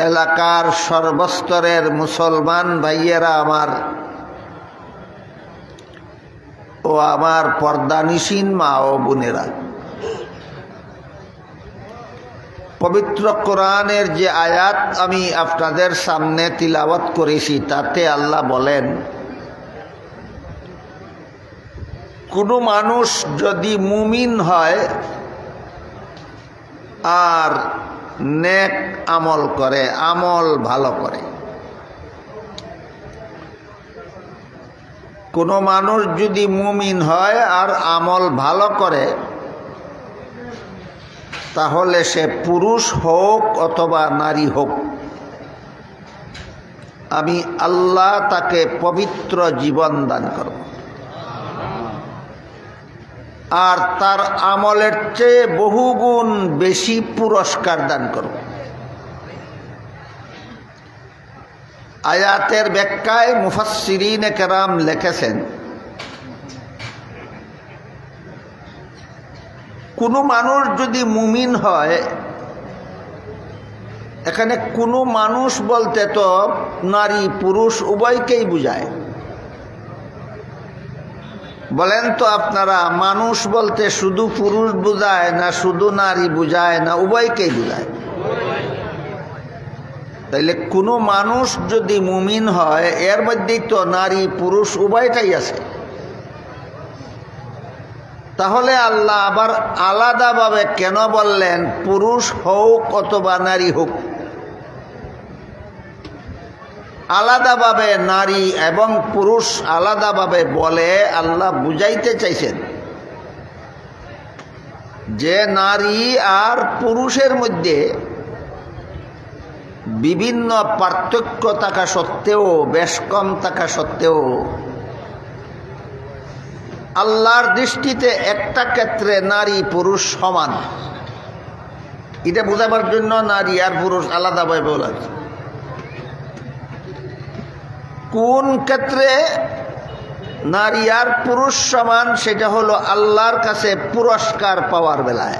এলাকার সর্বস্তরের মুসলমান ভাইয়েরা আমার ও আমার পর্দানিসীন মা ও বোনেরা, পবিত্র কোরআনের যে আয়াত আমি আপনাদের সামনে তিলাওয়াত করেছি তাতে আল্লাহ বলেন, কোনো মানুষ যদি মুমিন হয় আর নেক আমল করে, আমল ভালো করে, কোনো মানুষ যদি মুমিন হয় আর আমল ভালো করে, তাহলে সে পুরুষ হোক অথবা নারী হোক, আমি আল্লাহ তাকে পবিত্র জীবন দান করব আর তার আমলের চেয়ে বহুগুণ বেশি পুরস্কার দান করব। আয়াতের ব্যাখ্যায় মুফাসসিরিনে কেরাম লিখেছেন, কোনো মানুষ যদি মুমিন হয়, এখানে কোনো মানুষ বলতে তো নারী পুরুষ উভয়কেই বুঝায়। বলেন তো আপনারা, মানুষ বলতে শুধু পুরুষ বুঝায় না শুধু নারী বুঝায় না উভয়কেই বুঝায়? তাইলে কোনো মানুষ যদি মুমিন হয়, এর মধ্যেই তো নারী পুরুষ উভয়টাই আছে। তাহলে আল্লাহ আবার আলাদাভাবে কেন বললেন পুরুষ হোক অথবা নারী হোক? আলাদাভাবে নারী এবং পুরুষ আলাদাভাবে বলে আল্লাহ বুঝাইতে চাইছেন যে নারী আর পুরুষের মধ্যে বিভিন্ন পার্থক্য থাকা সত্ত্বেও, বেশ কম থাকা সত্ত্বেও, আল্লাহর দৃষ্টিতে একটা ক্ষেত্রে নারী পুরুষ সমান। এটা বোঝাবার জন্য নারী আর পুরুষ আলাদাভাবে বলা হয়েছে। কোন ক্ষেত্রে নারী আর পুরুষ সমান, সেটা হলো আল্লাহর কাছে পুরস্কার পাওয়ার বেলায়।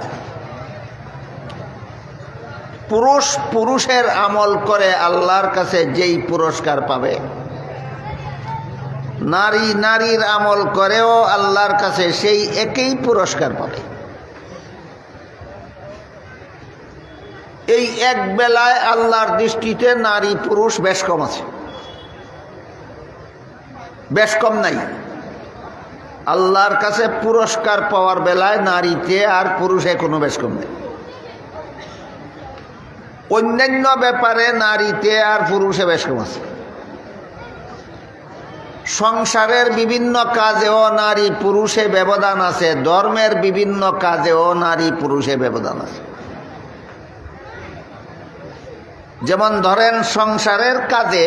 পুরুষ পুরুষের আমল করে আল্লাহর কাছে যেই পুরস্কার পাবে, নারী নারীর আমল করেও আল্লাহর কাছে সেই একই পুরস্কার পাবে। এই এক বেলায় আল্লাহর দৃষ্টিতে নারী পুরুষ বেশ কম আছে, বেশ কম নাই। আল্লাহর কাছে পুরস্কার পাওয়ার বেলায় নারীতে আর পুরুষে কোনো বেশ কম নেই। অন্যান্য ব্যাপারে নারীতে আর পুরুষে বেশ কম আছে। সংসারের বিভিন্ন কাজেও নারী পুরুষে ব্যবধান আছে, ধর্মের বিভিন্ন কাজেও নারী পুরুষে ব্যবধান আছে। যেমন ধরেন, সংসারের কাজে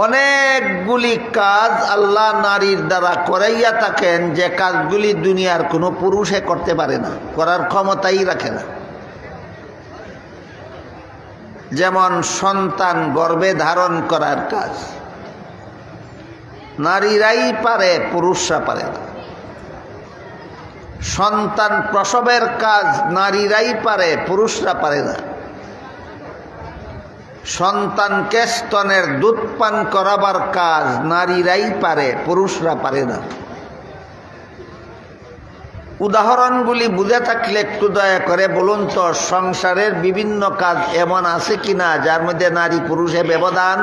অনেকগুলি কাজ আল্লাহ নারীর দ্বারা করাইয়া থাকেন, যে কাজগুলি দুনিয়ার কোনো পুরুষে করতে পারে না, করার ক্ষমতাই রাখে না। যেমন সন্তান গর্ভে ধারণ করার কাজ নারীরাই পারে, পুরুষরা পারে না। সন্তান প্রসবের কাজ নারীরাই পারে, পুরুষরা পারে না। সন্তানকে স্তনের দুধ পান করাবার কাজ নারীরাই পারে, পুরুষরা পারে না। উদাহরণগুলি বুঝে থাকলে একটু দয়া করে বলুন তো, সংসারের বিভিন্ন কাজ এমন আছে কিনা যার মধ্যে নারী পুরুষের ব্যবধান?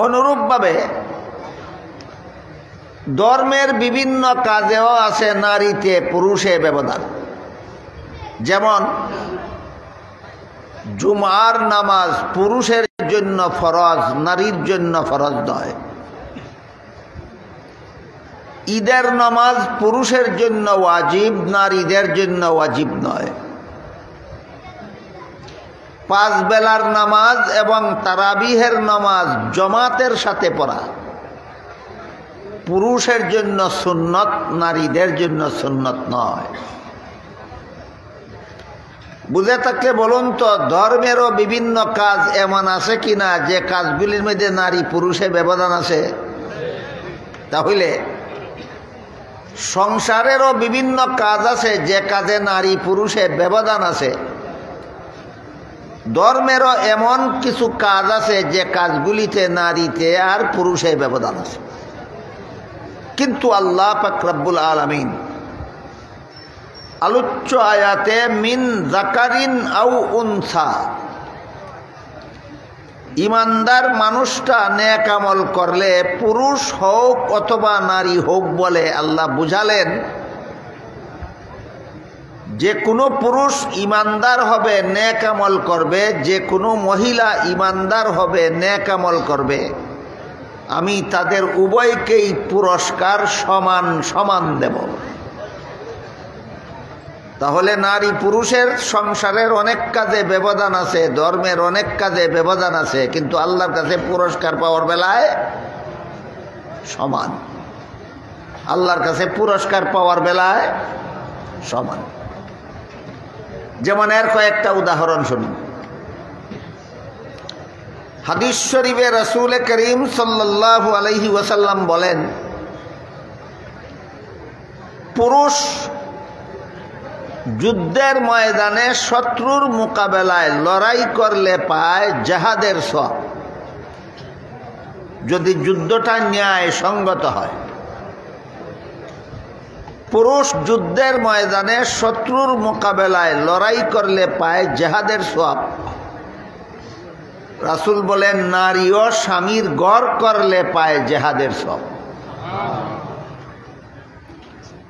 অনুরূপভাবে ধর্মের বিভিন্ন কাজেও আছে নারীতে পুরুষে ব্যবধান। যেমন জুমার নামাজ পুরুষের জন্য ফরজ, নারীর জন্য ফরজ নয়। ঈদের নামাজ পুরুষের জন্য ওয়াজিব, নারীদের জন্য ওয়াজিব নয়। 5 বেলার নামাজ এবং তারাবিহের নামাজ জামাতের সাথে পড়া পুরুষের জন্য সুন্নত, নারীদের জন্য সুন্নত নয়। বুঝে থাকলে বলুন তো, ধর্মেরও বিভিন্ন কাজ এমন আছে কিনা যে কাজগুলির মধ্যে নারী পুরুষে ব্যবধান আছে? তাহলে সংসারেরও বিভিন্ন কাজ আছে যে কাজে নারী পুরুষের ব্যবধান আছে। ধর্মেরও এমন কিছু কাজ আছে যে কাজগুলিতে নারীতে আর পুরুষের ব্যবধান আছে। কিন্তু আল্লাহ পাক রব্বুল আলামিন আলোচ্য আয়াতে মিন যাকারিন আও উনসা, ইমানদার মানুষটা নেক আমল করলে পুরুষ হোক অথবা নারী হোক বলে আল্লাহ বুঝালেন যে কোনো পুরুষ ইমানদার হবে, নেক আমল করবে, যে কোনো মহিলা ইমানদার হবে, নেক আমল করবে, আমি তাদের উভয়কেই পুরস্কার সমান সমান দেব। তাহলে নারী পুরুষের সংসারের অনেক কাজে ব্যবধান আছে, ধর্মের অনেক কাজে ব্যবধান আছে, কিন্তু আল্লাহর কাছে পুরস্কার পাওয়ার বেলায় সমান। আল্লাহর কাছে পুরস্কার পাওয়ার বেলায় সমান। যেমন এর কয়েকটা উদাহরণ শুনুন। হাদিস শরীফে রাসূল করিম সাল্লাল্লাহু আলাইহি ওয়াসাল্লাম বলেন, পুরুষ যুদ্ধের ময়দানে শত্রুর মোকাবেলায় লড়াই করলে পায় জিহাদের সওয়াব, যদি যুদ্ধটা ন্যায় সঙ্গত হয়। পুরুষ যুদ্ধের ময়দানে শত্রুর মোকাবেলায় লড়াই করলে পায় জিহাদের সওয়াব। রাসূল বলেন, নারীও স্বামীর ঘর করলে পায় জিহাদের সওয়াব।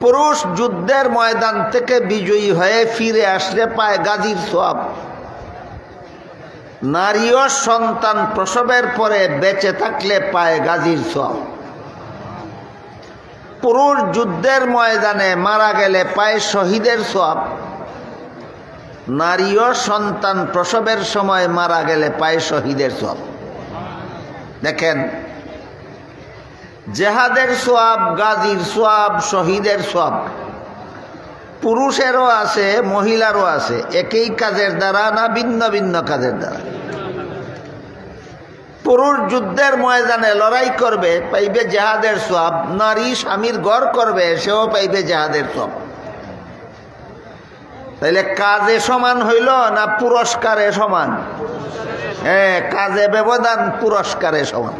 পুরুষ যুদ্ধের ময়দান থেকে বিজয়ী হয়ে ফিরে আসলে পায় গাজীর সওয়াব। নারীও সন্তান প্রসবের পরে বেঁচে থাকলে পায় গাজীর সওয়াব। পুরুষ যুদ্ধের ময়দানে মারা গেলে পায় শহীদের সওয়াব। নারীও সন্তান প্রসবের সময় মারা গেলে পায় শহীদের সওয়াব। দেখেন, জিহাদের সওয়াব, গাজীর সওয়াব, শহীদের সওয়াব পুরুষেরও আছে, মহিলারও আছে। একই কাজের দ্বারা না ভিন্ন ভিন্ন কাজের দ্বারা? পুরুষ যুদ্ধের ময়দানে লড়াই করবে, পাইবে জিহাদের সওয়াব। নারী স্বামীর ঘর করবে, সেও পাইবে জিহাদের সওয়াব। তাইলে কাজে সমান হইল না পুরস্কারে সমান? হ্যাঁ, কাজে ব্যবধান, পুরস্কারে সমান।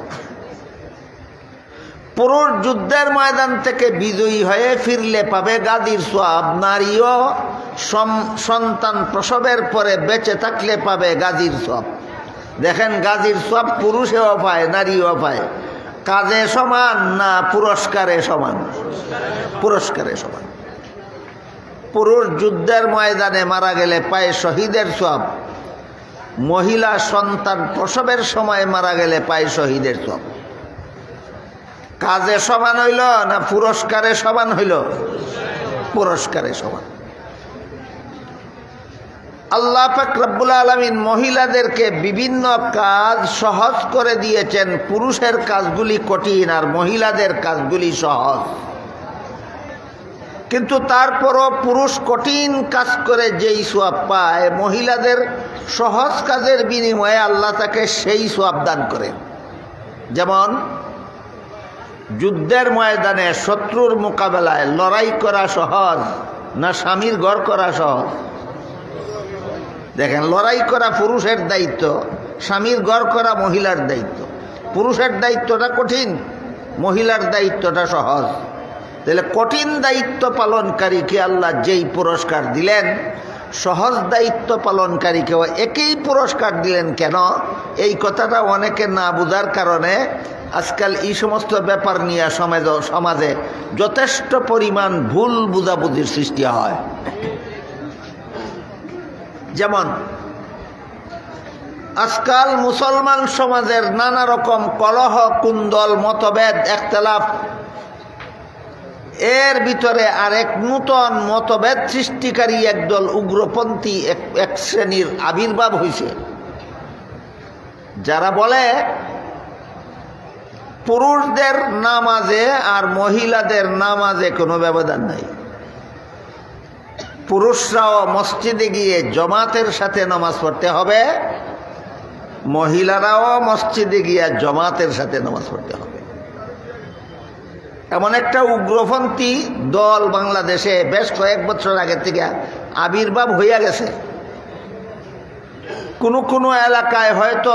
পুরুষ যুদ্ধের ময়দান থেকে বিজয়ী হয়ে ফিরলে পাবে গাজীর সওয়াব। নারীও সন্তান প্রসবের পরে বেঁচে থাকলে পাবে গাজীর সওয়াব। দেখেন, গাজীর সওয়াব পুরুষেও পায়, নারীও পায়। কাজে সমান না পুরস্কারে সমান? পুরস্কারে সমান। পুরুষ যুদ্ধের ময়দানে মারা গেলে পায় শহীদের সওয়াব। মহিলা সন্তান প্রসবের সময় মারা গেলে পায় শহীদের সওয়াব। কাজে সমান হইল না পুরস্কারে সমান হইল? পুরস্কারে সমান। আল্লাহ পাক রব্বুল আলামিন মহিলাদেরকে বিভিন্ন কাজ সহজ করে দিয়েছেন। পুরুষের কাজগুলি কঠিন আর মহিলাদের কাজগুলি সহজ। কিন্তু তারপরও পুরুষ কঠিন কাজ করে যেই সওয়াব পায়, মহিলাদের সহজ কাজের বিনিময়ে আল্লাহ তাকে সেই সওয়াব দান করেন। যেমন যুদ্ধের ময়দানে শত্রুর মোকাবেলায় লড়াই করা সহজ না স্বামীর ঘর করা সহজ? দেখেন, লড়াই করা পুরুষের দায়িত্ব, স্বামীর ঘর করা মহিলার দায়িত্ব। পুরুষের দায়িত্বটা কঠিন, মহিলার দায়িত্বটা সহজ। তাহলে কঠিন দায়িত্ব পালনকারীকে আল্লাহ যেই পুরস্কার দিলেন, সহজ দায়িত্ব পালনকারীকেও একই পুরস্কার দিলেন। কেন? এই কথাটা অনেকে না বোঝার কারণে আজকাল এই সমস্ত ব্যাপার নিয়ে সমাজে যথেষ্ট পরিমাণ ভুল বুঝাবুঝির সৃষ্টি হয়। যেমন আজকাল মুসলমান সমাজের নানা রকম কলহ, কুন্দল, মতভেদ, একতলাফ, এর ভিতরে আরেক নূতন মতভেদ সৃষ্টিকারী একদল উগ্রপন্থী এক শ্রেণীর আবির্ভাব হয়েছে, যারা বলে পুরুষদের নামাজে আর মহিলাদের নামাজে কোনো ব্যবধান নাই। পুরুষরাও মসজিদে গিয়ে জামাতের সাথে নামাজ পড়তে হবে, মহিলারাও মসজিদে গিয়ে জামাতের সাথে নামাজ পড়তে হবে। এমন একটা উগ্রপন্থী দল বাংলাদেশে বেশ কয়েক বছর আগে থেকে আবির্ভাব হইয়া গেছে। কোনো এলাকায় হয়তো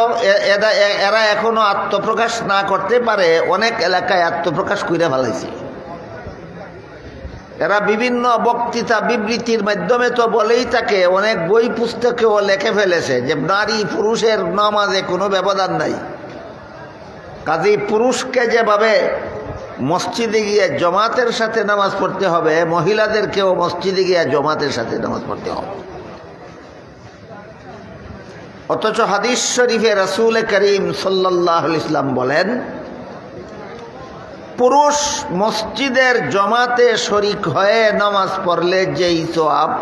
এরা এখনো আত্মপ্রকাশ না করতে পারে, অনেক এলাকায় আত্মপ্রকাশ কইরা ফেলাইছে। এরা বিভিন্ন বক্তৃতা বিবৃতির মাধ্যমে তো বলেই থাকে, অনেক বই পুস্তকেও লেখে ফেলেছে যে নারী পুরুষের নামাজে কোনো ব্যবধান নাই। কাজেই পুরুষকে যেভাবে মসজিদে গিয়ে জমাতের সাথে নামাজ পড়তে হবে, মহিলাদেরকেও মসজিদে গিয়ে জমাতের সাথে নামাজ পড়তে হবে। অথচ হাদিস শরীফে রাসূল করিম সাল্লাল্লাহু আলাইহি ওয়াসাল্লাম বলেন, পুরুষ মসজিদের জমাতে শরিক হয়ে নামাজ পড়লে যেই সওয়াব,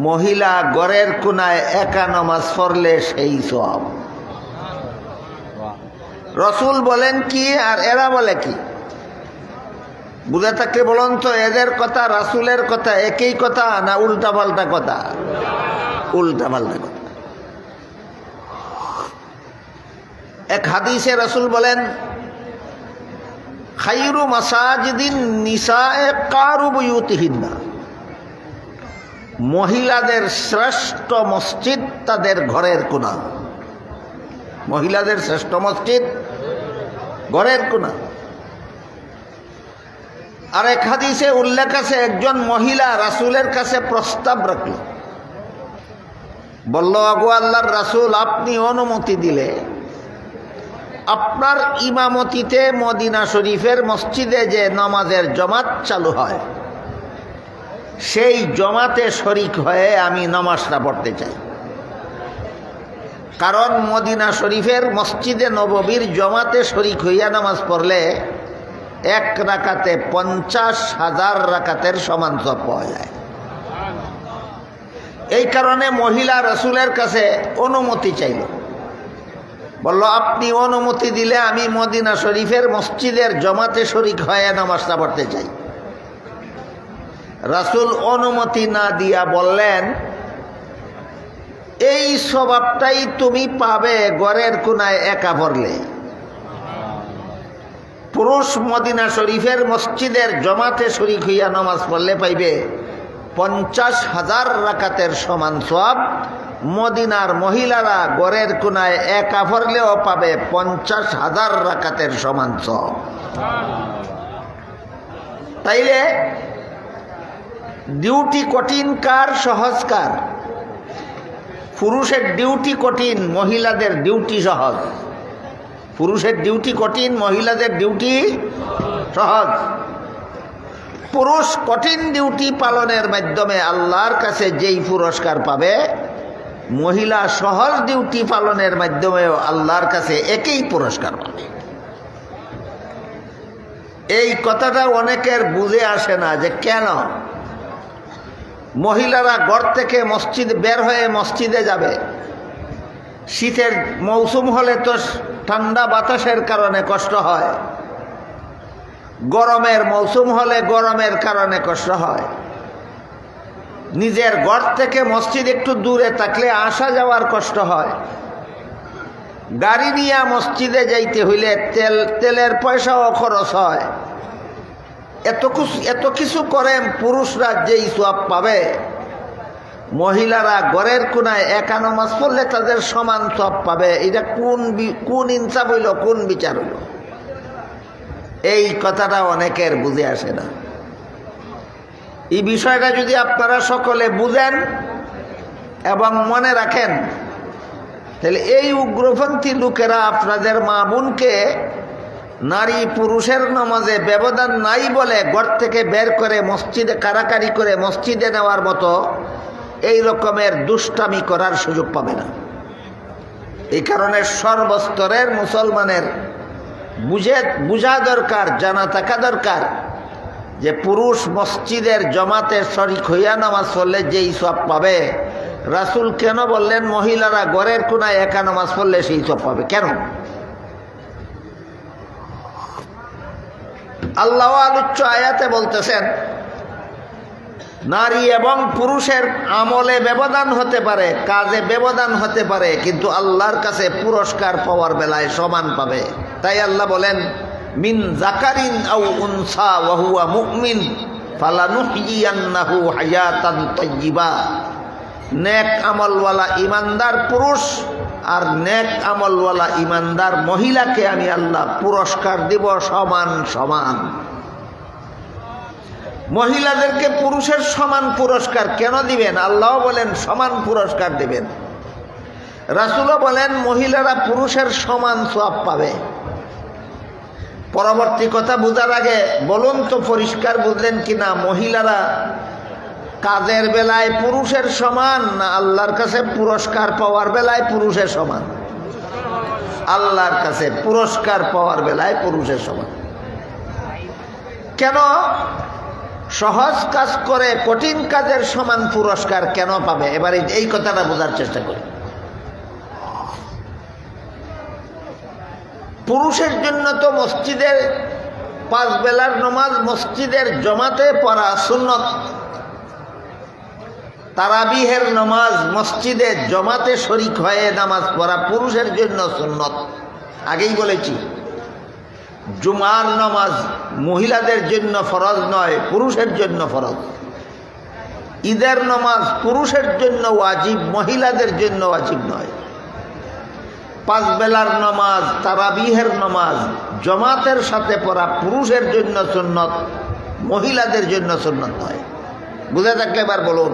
মহিলা ঘরের কোনায় একা নামাজ পড়লে সেই সওয়াব। রাসূল বলেন কি আর এরা বলে কি? বুঝে থাকলে বলুন তো, এদের কথা রাসূলের কথা একই কথা না উল্টা পাল্টা কথা? উল্টা পাল্টা কথা। এক হাদিসে রাসূল বলেন, খায়রু মাসাজিদিন নিসায়ে কারু বুয়ুতিহিন্না, মহিলাদের শ্রেষ্ঠ মসজিদ তাদের ঘরের কোণা। মহিলাদের শ্রেষ্ঠ মসজিদ ঘরের কোণা। আর এক হাদিসে উল্লেখ আছে, একজন মহিলা রাসূলের কাছে প্রস্তাব রাখল, বলল, আগো আল্লাহর রাসূল, আপনি অনুমতি দিলে আপনার ইমামতিতে মদিনা শরীফের মসজিদে যে নামাজের জমাত চালু হয়, সেই জমাতে শরিক হয়ে আমি নামাজটা পড়তে চাই। কারণ মদিনা শরীফের মসজিদে নববীর জমাতে শরিক হইয়া নামাজ পড়লে এক রাকাতে 50,000 রাকাতের সমান সওয়াব পাওয়া যায়। এই কারণে মহিলা রাসূলের কাছে অনুমতি চাইল, বলল, আপনি অনুমতি দিলে আমি মদিনা শরীফের মসজিদের জমাতে শরিক হয়ে নামাজটা পড়তে চাই। রাসূল অনুমতি না দিয়া বললেন, এই স্বভাবটাই তুমি পাবে ঘরের কোনায় একা পড়লে। পুরুষ মদিনা শরীফের মসজিদের জমাতে শরিক হইয়া নামাজ পড়লে পাইবে 50,000 রাকাতের সমান সওয়াব। মদিনার মহিলারা ঘরের কোনায় একা পড়লেও পাবে 50,000 রাকাতের সমান সওয়াব। তাইলে ডিউটি কঠিন কার, সহজ কার? পুরুষের ডিউটি কঠিন, মহিলাদের ডিউটি সহজ। পুরুষের ডিউটি কঠিন, মহিলাদের ডিউটি সহজ। পুরুষ কঠিন ডিউটি পালনের মাধ্যমে আল্লাহর কাছে যেই পুরস্কার পাবে, মহিলা সহজ ডিউটি পালনের মাধ্যমেও আল্লাহর কাছে একই পুরস্কার পাবে। এই কথাটা অনেকের বুঝে আসে না যে কেন মহিলারা ঘর থেকে মসজিদ বের হয়ে মসজিদে যাবে। শীতের মৌসুম হলে তো ঠান্ডা বাতাসের কারণে কষ্ট হয়, গরমের মৌসুম হলে গরমের কারণে কষ্ট হয়। নিজের ঘর থেকে মসজিদ একটু দূরে থাকলে আসা যাওয়ার কষ্ট হয়। গাড়ি নিয়ে মসজিদে যাইতে হইলে তেলের পয়সাও খরচ হয়। এত কিছু করেন, পুরুষরা যেই সওয়াব পাবে, মহিলারা ঘরের কোনায় একা নামাজ পড়লে তাদের সমান সওয়াব পাবে। এটা কোন ইনসাফ হইল, কোন বিচার হইল? এই কথাটা অনেকের বুঝে আসে না। এই বিষয়টা যদি আপনারা সকলে বুঝেন এবং মনে রাখেন, তাহলে এই উগ্রপন্থী লোকেরা আপনাদের মা বোনকে নারী পুরুষের নামাজে ব্যবধান নাই বলে ঘর থেকে বের করে মসজিদে কারাকারি করে মসজিদে নেওয়ার মতো এই রকমের দুষ্টামি করার সুযোগ পাবে না। এই কারণে সর্বস্তরের মুসলমানের বুঝা দরকার, জানা থাকা দরকার যে পুরুষ মসজিদের জমাতে শরিক হইয়া নামাজ পড়লে যেই সওয়াব পাবে, রাসূল কেন বললেন মহিলারা ঘরের কোনায় একা নামাজ পড়লে সেই সওয়াব পাবে? কেন? আল্লাহ আলোচ্য আয়াতে বলতেছেন, নারী এবং পুরুষের আমলে ব্যবধান হতে পারে, কাজে ব্যবধান হতে পারে, কিন্তু আল্লাহর কাছে পুরস্কার পাওয়ার বেলায় সমান পাবে। তাই আল্লাহ বলেন, মিন যাকারিন আও উনসা ওয়া হুয়া মুমিন ফালানুহয়িয়ান্নাহু হায়াতান তাইয়্যিবা। নেক আমলওয়ালা ইমানদার পুরুষ আর নেক আমলওয়ালা ইমানদার মহিলাকে আমি আল্লাহ পুরস্কার দিব সমান সমান। মহিলাদেরকে পুরুষের সমান পুরস্কার কেন দিবেন? আল্লাহ বলেন সমান পুরস্কার দিবেন। রাসূলও বলেন মহিলারা পুরুষের সমান সওয়াব পাবে। পরবর্তী কথা বোঝার আগে বলুন তো পরিষ্কার বুঝলেন কিনা, মহিলারা কাজের বেলায় পুরুষের সমান না আল্লাহর কাছে পুরস্কার পাওয়ার বেলায় পুরুষের সমান? আল্লাহর কাছে পুরস্কার পাওয়ার বেলায় পুরুষের সমান। কেন? সহজ কাজ করে কঠিন কাজের সমান পুরস্কার কেন পাবে? এবারে এই কথাটা বোঝার চেষ্টা করি। পুরুষের জন্য তো মসজিদের 5 বেলার নামাজ মসজিদের জমাতে পড়া সুন্নত। তারাবিহের নামাজ মসজিদে জমাতে শরীক হয়ে নামাজ পড়া পুরুষের জন্য সুন্নত। আগেই বলেছি জুমার নামাজ মহিলাদের জন্য ফরজ নয়, পুরুষের জন্য ফরজ। ঈদের নামাজ পুরুষের জন্য ওয়াজিব, মহিলাদের জন্য ওয়াজিব নয়। 5 বেলার নামাজ তারাবিহের নামাজ জমাতের সাথে পড়া পুরুষের জন্য সুন্নত, মহিলাদের জন্য সুন্নত নয়। বুঝে থাকলে এবার বলুন,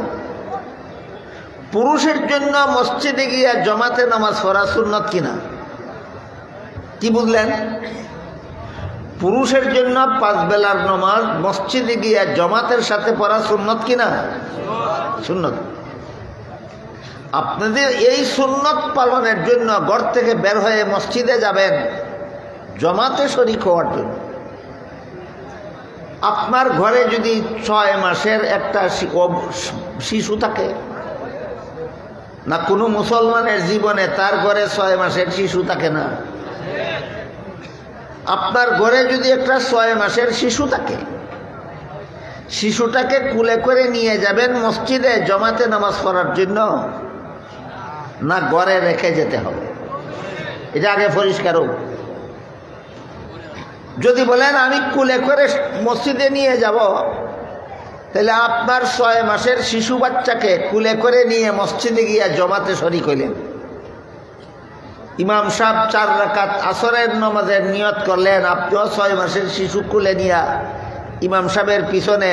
পুরুষের জন্য মসজিদে গিয়ে জমাতে নামাজ পড়া সুন্নত কিনা? কি বুঝলেন? পুরুষের জন্য 5 বেলার নামাজ মসজিদে গিয়ে জমাতের সাথে পড়া সুন্নত কিনা? সুন্নত। আপনাদের এই সুন্নত পালনের জন্য ঘর থেকে বের হয়ে মসজিদে যাবেন জমাতে শরীক হওয়ার জন্য। আপনার ঘরে যদি 6 মাসের একটা শিশু থাকে, না কোনো মুসলমানের জীবনে তার ঘরে 6 মাসের শিশু থাকে না? আপনার ঘরে যদি একটা 6 মাসের শিশু থাকে, শিশুটাকে কুলে করে নিয়ে যাবেন মসজিদে জমাতে নামাজ পড়ার জন্য, না ঘরে রেখে যেতে হবে? এটা আগে পরিষ্কার হোক। যদি বলেন আমি কুলে করে মসজিদে নিয়ে যাব, তাহলে আপনার 6 মাসের শিশু বাচ্চাকে কুলে করে নিয়ে মসজিদে গিয়ে জমাতে শরীক হইলেন। ইমাম সাহেব 4 রাকাত আসরের নামাজের নিয়ত করলেন, আপনিও 6 মাসের শিশু কুলে নিয়ে ইমাম সাহেবের পিছনে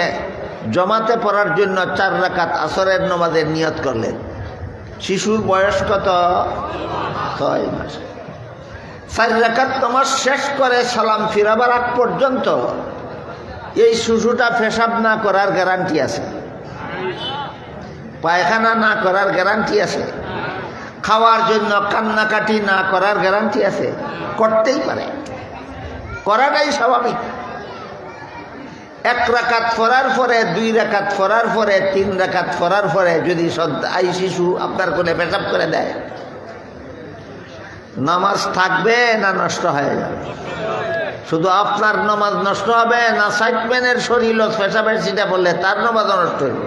জমাতে পড়ার জন্য 4 রাকাত আসরের নামাজের নিয়ত করলেন। শিশুর বয়স কত? 6 মাস। 4 রাকাত নামাজ শেষ করে সালাম ফিরাবার আগ পর্যন্ত এই শিশুটা পেশাব না করার গ্যারান্টি আছে? পায়খানা না করার গ্যারান্টি আছে? খাওয়ার জন্য কান্নাকাটি না করার গ্যারান্টি আছে? করতেই পারে, করাটাই স্বাভাবিক। 1 রাকাত পড়ার পরে, 2 রাকাত পড়ার পরে, 3 রাকাত পড়ার পরে যদি এই শিশু আপনার কোলে পেশাব করে দেয়, নামাজ থাকবে না নষ্ট হয়ে যাবে? শুধু আপনার নামাজ নষ্ট হবে না, সাইটম্যানের শরীর পেশাবের সিটা পড়লে তার নামাজও নষ্ট হইব?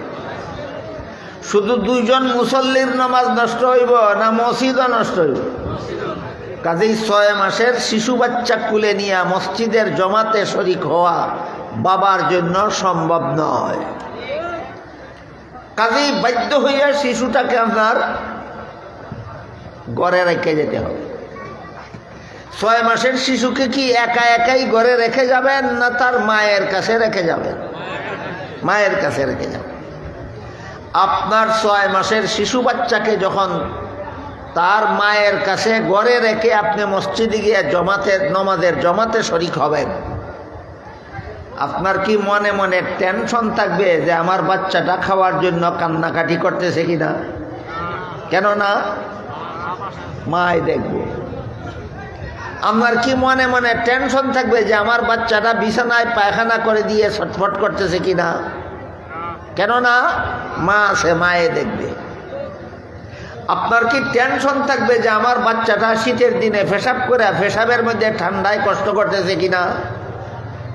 শুধু 2 জন মুসল্লির নামাজ নষ্ট হইব না মসজিদও নষ্ট হইব? কাজেই 6 মাসের শিশু বাচ্চা কুলে নিয়ে মসজিদের জমাতে শরীক হওয়া বাবার জন্য সম্ভব নয়। কাজেই বাধ্য হইয়া শিশুটাকে আপনার ঘরে রেখে যেতে হবে। 6 মাসের শিশুকে কি একা একাই ঘরে রেখে যাবেন না তার মায়ের কাছে রেখে যাবেন? মায়ের কাছে রেখে যাবেন। আপনার 6 মাসের শিশু বাচ্চাকে যখন তার মায়ের কাছে ঘরে রেখে আপনি মসজিদে গিয়ে নামাজের জমাতে শরীক হবেন, আপনার কি মনে মনে টেনশন থাকবে যে আমার বাচ্চাটা খাওয়ার জন্য কান্নাকাটি করতেছে কিনা? কেন না? মাই দেখবে। আমার কি মনে মনে টেনশন থাকবে যে আমার বাচ্চাটা বিছানায় পায়খানা করে দিয়ে ছটফট করতেছে কিনা? কেন না? মা আছে, মায়ে দেখবে। আপনার কি টেনশন থাকবে যে আমার বাচ্চাটা শীতের দিনে পেশাব করে পেশাবের মধ্যে ঠান্ডায় কষ্ট করতেছে কিনা?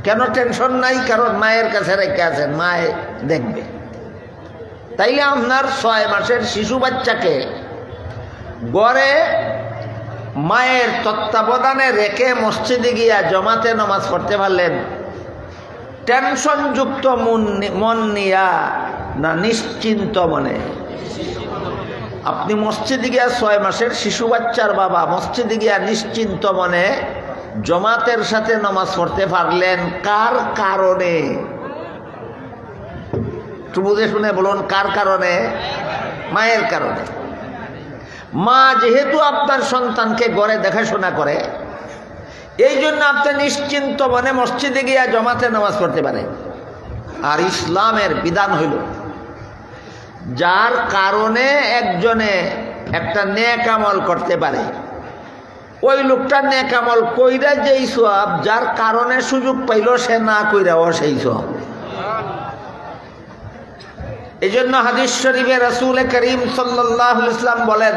কেন টেনশন নাই? কারণ মায়ের কাছে রেখে আছেন, মায়ে দেখবে। তাইলে আপনার 6 মাসের শিশু বাচ্চাকে ঘরে মায়ের তত্ত্বাবধানে রেখে মসজিদে গিয়া জমাতে নামাজ পড়তে পারলেন, টেনশনযুক্ত মন নিয়া না নিশ্চিন্ত মনে? আপনি মসজিদে গিয়া 6 মাসের শিশু বাচ্চার বাবা মসজিদে গিয়া নিশ্চিন্ত মনে জমাতের সাথে নামাজ পড়তে পারলেন, কার কারণে? একটু বুঝে শুনে বলুন, কার কারণে? মায়ের কারণে। মা যেহেতু আপনার সন্তানকে ঘরে দেখাশোনা করে, এই জন্য আপনি নিশ্চিন্ত মনে মসজিদে গিয়া জমাতে নামাজ পড়তে পারেন। আর ইসলামের বিধান হইল, যার কারণে একজনে একটা নেক আমল করতে পারে, ওই লোকটা নেক আমল কইরা যেই সওয়াব, যার কারণে সুযোগ পাইল সে না কইরাও সেই সওয়াব। এই জন্য হাদিস শরীফে রাসূল করিম সাল্লাল্লাহু আলাইহি ওয়াসাল্লাম বলেন,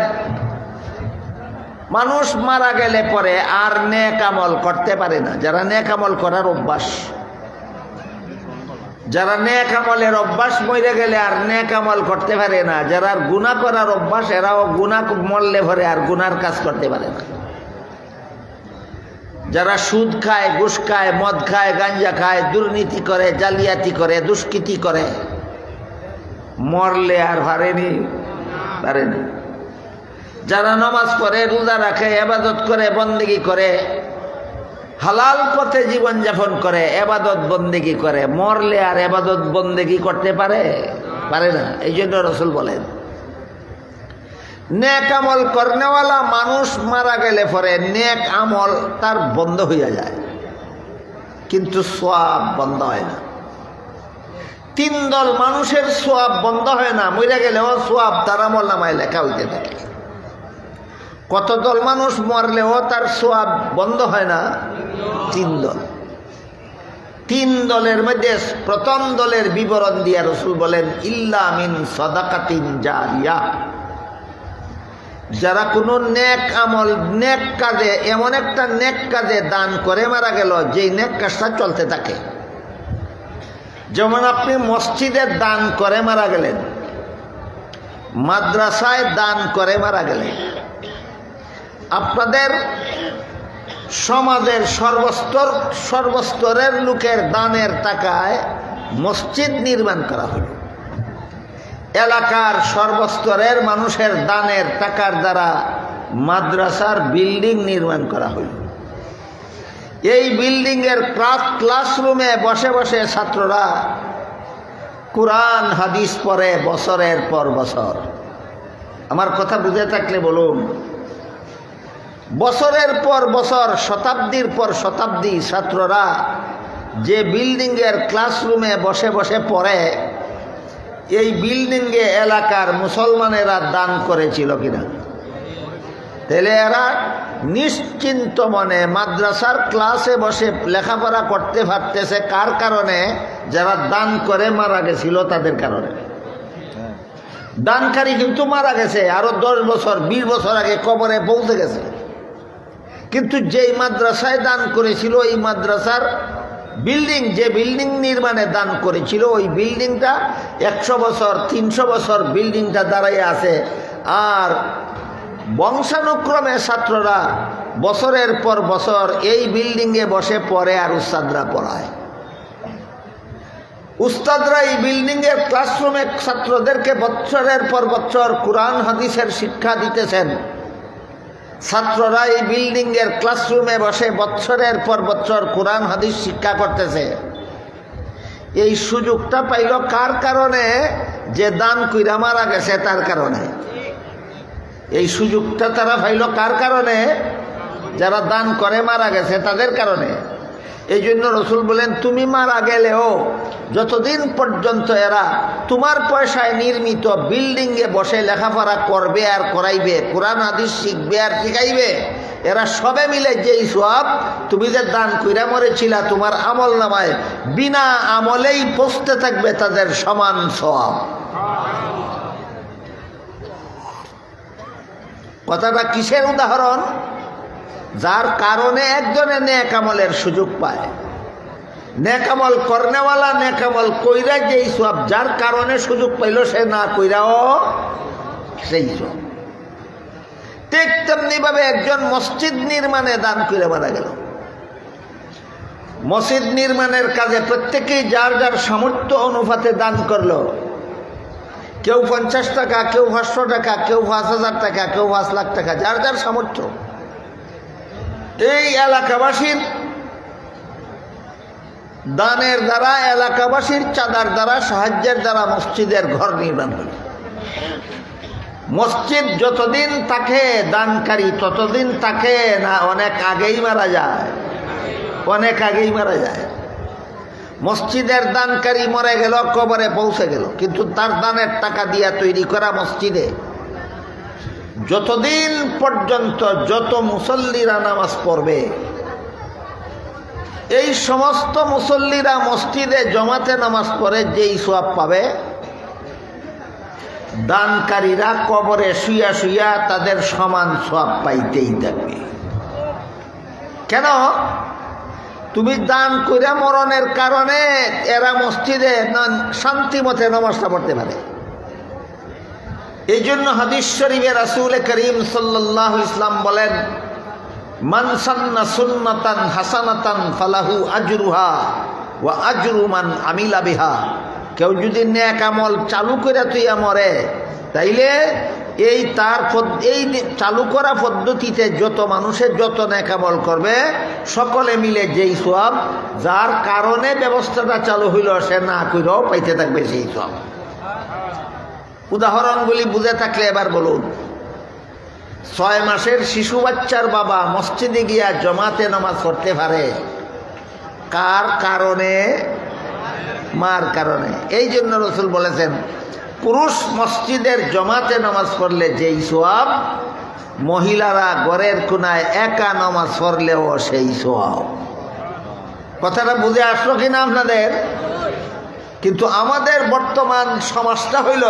মানুষ মারা গেলে পরে আর নেক আমল করতে পারে না। যারা নেক আমল করার অভ্যাস, যারা নেক আমলের অভ্যাস মরে গেলে আর নেক আমল করতে পারে না। যারা গুনাহ করার অভ্যাস, এরাও গুনাহ মরলে পরে আর গুনার কাজ করতে পারে না। যারা সুদ খায়, ঘুষ খায়, মদ খায়, গাঞ্জা খায়, দুর্নীতি করে, জালিয়াতি করে, দুষ্কৃতি করে, মরলে আর পারেনি। যারা নামাজ পড়ে, রোজা রাখে, ইবাদত করে, বন্দেগী করে, হালাল পথে জীবনযাপন করে, ইবাদত বন্দেগী করে, মরলে আর ইবাদত বন্দেগী করতে পারে না। এই জন্য রাসূল বলেন, নেক আমল করনেওয়ালা মানুষ মারা গেলে পরে নেক আমল তার বন্ধ হইয়া যায়, কিন্তু সওয়াব বন্ধ হয় না। 3 দল মানুষের সওয়াব বন্ধ হয় না, মরে গেলেও সওয়াব তার আমলনামায় লেখা হইতে থাকে। কত দল মানুষ মরলেও তার সওয়াব বন্ধ হয় না? 3 দল। 3 দলের মধ্যে প্রথম দলের বিবরণ দিয়া রাসূল বলেন, ইল্লা মিন সাদাকাতিন জারিয়া। যারা কোনো নেক আমল, নেক কাজে, এমন একটা নেক কাজে দান করে মারা গেল, যেই নেক কাজটা চলতে থাকে। যেমন আপনি মসজিদে দান করে মারা গেলেন, মাদ্রাসায় দান করে মারা গেলেন, আপনাদের সমাজের সর্বস্তরের লোকের দানের টাকায় মসজিদ নির্মাণ করা হলো, এলাকার সর্বস্তরের মানুষের দানের টাকার দ্বারা মাদ্রাসার বিল্ডিং নির্মাণ করা হলো। এই বিল্ডিংয়ের ক্লাসরুমে বসে বসে ছাত্ররা কোরআন হাদিস পড়ে বছরের পর বছর। আমার কথা বুঝে থাকলে বলুন, বছরের পর বছর, শতাব্দীর পর শতাব্দী ছাত্ররা যে বিল্ডিংয়ের ক্লাসরুমে বসে বসে পড়ে, এই বিল্ডিংয়ে এলাকার মুসলমানেরা দান করেছিল কিনা? তাহলে এরা নিশ্চিন্ত মনে মাদ্রাসার ক্লাসে বসে লেখাপড়া করতে পারতেছে। কার কারণে? যারা দান করে মারা গেছিল তাদের কারণে। দানকারী কিন্তু মারা গেছে, আরো 10 বছর 20 বছর আগে কবরে পৌঁছে গেছে, কিন্তু যেই মাদ্রাসায় দান করেছিল, এই মাদ্রাসার বিল্ডিং, যে বিল্ডিং নির্মাণে দান করেছিল, ওই বিল্ডিংটা 100 বছর 300 বছর বিল্ডিংটা দাঁড়াইয়া আছে। আর বংশানুক্রমে ছাত্ররা বছরের পর বছর এই বিল্ডিংয়ে বসে পড়ে, আর উস্তাদরা পড়ায়। উস্তাদরা এই বিল্ডিংয়ের ক্লাসরুমে ছাত্রদেরকে বছরের পর বছর কোরআন হাদিসের শিক্ষা দিতেছেন। ছাত্ররা এই বিল্ডিংয়ের ক্লাসরুমে বসে বছরের পর বছর কোরআন হাদিস শিক্ষা করতেছে। এই সুযোগটা পাইল কার কারণে? যে দান কইরা মারা গেছে তার কারণে। এই সুযোগটা তারা পাইল কার কারণে? যারা দান করে মারা গেছে তাদের কারণে। এই জন্য রাসূল বলেন, তুমি মারা গেলেও যতদিন পর্যন্ত এরা তোমার পয়সায় নির্মিত বিল্ডিংয়ে বসে লেখাপড়া করবে আর করাইবে, কোরআন হাদিস শিখবে আর শিখাইবে, এরা সবে মিলে যেই সওয়াব তুমি যে দান কইরা মরেছিলা, তোমার আমল নামায় বিনা আমলেই পৌঁছতে থাকবে তাদের সমান সওয়াব। কথাটা কিসের উদাহরণ? যার কারণে একজনে নেক আমলের সুযোগ পায়। নেক আমল করনেওয়ালা নেক আমল কইরা যেই সওয়াব, যার কারণে সুযোগ পাইল, সে না কইরাও সেই সওয়াব। ঠিক তেমনি ভাবে একজন মসজিদ নির্মাণে দান করে মারা গেল। মসজিদ নির্মাণের কাজে প্রত্যেকেই যার যার সামর্থ্য অনুপাতে দান করলো। কেউ 50 টাকা, কেউ 500 টাকা, কেউ 5000 টাকা, কেউ 5 লাখ টাকা, যার যার সামর্থ্য। এই এলাকাবাসীর দানের দ্বারা, এলাকাবাসীর চাঁদার দ্বারা, সাহায্যের দ্বারা মসজিদের ঘর নির্মাণ হল। মসজিদ যতদিন থাকে দানকারী ততদিন থাকে না, অনেক আগেই মারা যায়, অনেক আগেই মারা যায়। মসজিদের দানকারী মরে গেল, কবরে পৌঁছে গেল, কিন্তু তার দানের টাকা দিয়া তৈরি করা মসজিদে যতদিন পর্যন্ত যত মুসল্লিরা নামাজ পড়বে, এই সমস্ত মুসল্লিরা মসজিদে জমাতে নামাজ পড়ে যেই সওয়াব পাবে, দানকারীরা কবরে শুইয়া শুইয়া তাদের সমান সওয়াব পাইতেই থাকবে। কেন? তুমি দান কইরা মরণের কারণে এরা মসজিদে শান্তি মতে নামাজটা পড়তে পারে। এই জন্য হাদিস শরীফে রাসূল করিম সাল্লাল্লাহু আলাইহি ওয়াসাল্লাম বলেন, মান সান্না সুন্নাতান হাসানাতান ফালাহু আজরুহা ওয়া আজরু মান আমিলা বিহা। কেউ যদি নেক আমল চালু করে তুইয়া মরে, তাইলে এই চালু করা পদ্ধতিতে যত মানুষের যত নেক আমল করবে, সকলে মিলে যেই সওয়াব, যার কারণে ব্যবস্থাটা চালু হইল, সে না কইরাও পাইতে থাকবে সেই সওয়াব। উদাহরণগুলি বুঝে থাকলে এবার বলুন। 6 মাসের শিশু বাচ্চার বাবা মসজিদে গিয়া জমাতে নামাজ পড়তে পারে কার কারণে? মার কারণে। এই জন্য রাসূল বলেছেন, পুরুষ মসজিদের জমাতে নামাজ পড়লে যেই সওয়াব, মহিলারা ঘরের কোনায় একা নামাজ পড়লেও সেই সওয়াব। কথাটা বুঝে আসলো কিনা আপনাদের? কিন্তু আমাদের বর্তমান সমাজটা হইল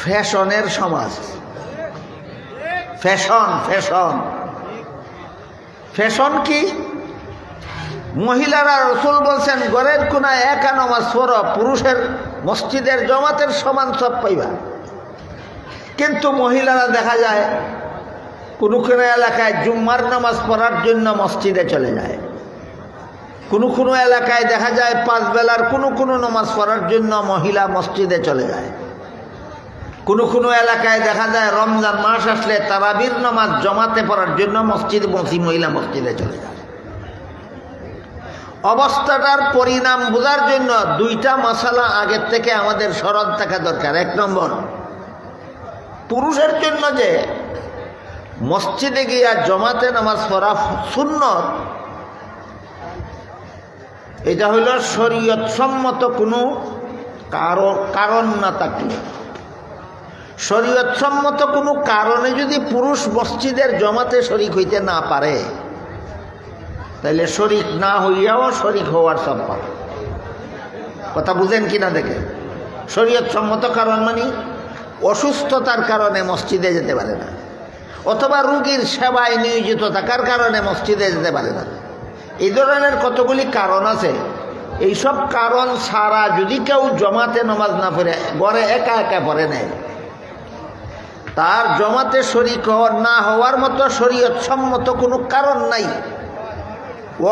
ফ্যাশনের সমাজ। ফ্যাশন ফ্যাশন ফ্যাশন কি? মহিলারা, রাসূল বলছেন, ঘরের কোনায় একা নামাজ পড়ো, পুরুষের মসজিদের জমাতের সমান সব পাইবা। কিন্তু মহিলারা দেখা যায় কোনো কোনো এলাকায় জুম্মার নামাজ পড়ার জন্য মসজিদে চলে যায়, কোনো কোনো এলাকায় দেখা যায় 5 বেলার কোনো নামাজ পড়ার জন্য মহিলা মসজিদে চলে যায়, কোনো কোনো এলাকায় দেখা যায় রমজান মাস আসলে তারাবির নামাজ জমাতে পড়ার জন্য মহিলা মসজিদে চলে যায়। অবস্থাটার পরিণাম বোঝার জন্য 2টা মাসালা আগের থেকে আমাদের স্মরণ থাকা দরকার। 1 নম্বর, পুরুষের জন্য যে মসজিদে গিয়া জমাতে নামাজ পড়া সুন্নত, এটা হইল শরীয়ত সম্মত কোনো কারণ না থাকলে। শরীয়ত সম্মত কোনো কারণে যদি পুরুষ মসজিদের জমাতে শরীক হইতে না পারে, তাইলে শরীক না হইয়াও শরীক হওয়ার সব পাবে। কথা বুঝেন কিনা দেখে। শরীয়ত সম্মত কারণ মানে অসুস্থতার কারণে মসজিদে যেতে পারে না, অথবা রোগীর সেবায় নিয়োজিত থাকার কারণে মসজিদে যেতে পারে না। এই ধরনের কতগুলি কারণ আছে। এইসব কারণ ছাড়া যদি কেউ জমাতে নামাজ না পড়ে, ঘরে একা একা পড়ে নেয়, তার জমাতে শরীক না হওয়ার মতো শরীয়ত সম্মত কোনো কারণ নাই।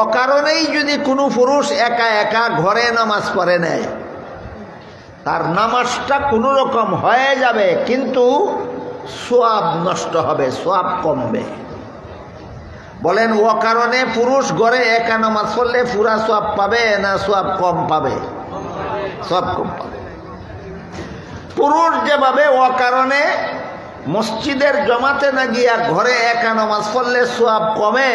অকারণেই যদি কোনো পুরুষ একা একা ঘরে নামাজ পড়ে নেয়, তার নামাজটা কোনো রকম হয়ে যাবে, কিন্তু সওয়াব নষ্ট হবে, সওয়াব কমবে। বলেন, অকারণে পুরুষ ঘরে একা নামাজ পড়লে পুরা সওয়াব পাবে না সওয়াব কম পাবে? সওয়াব কম পাবে। পুরুষ যেভাবে অকারণে মসজিদের জমাতে না গিয়া ঘরে একা নামাজ পড়লে সওয়াব কমে,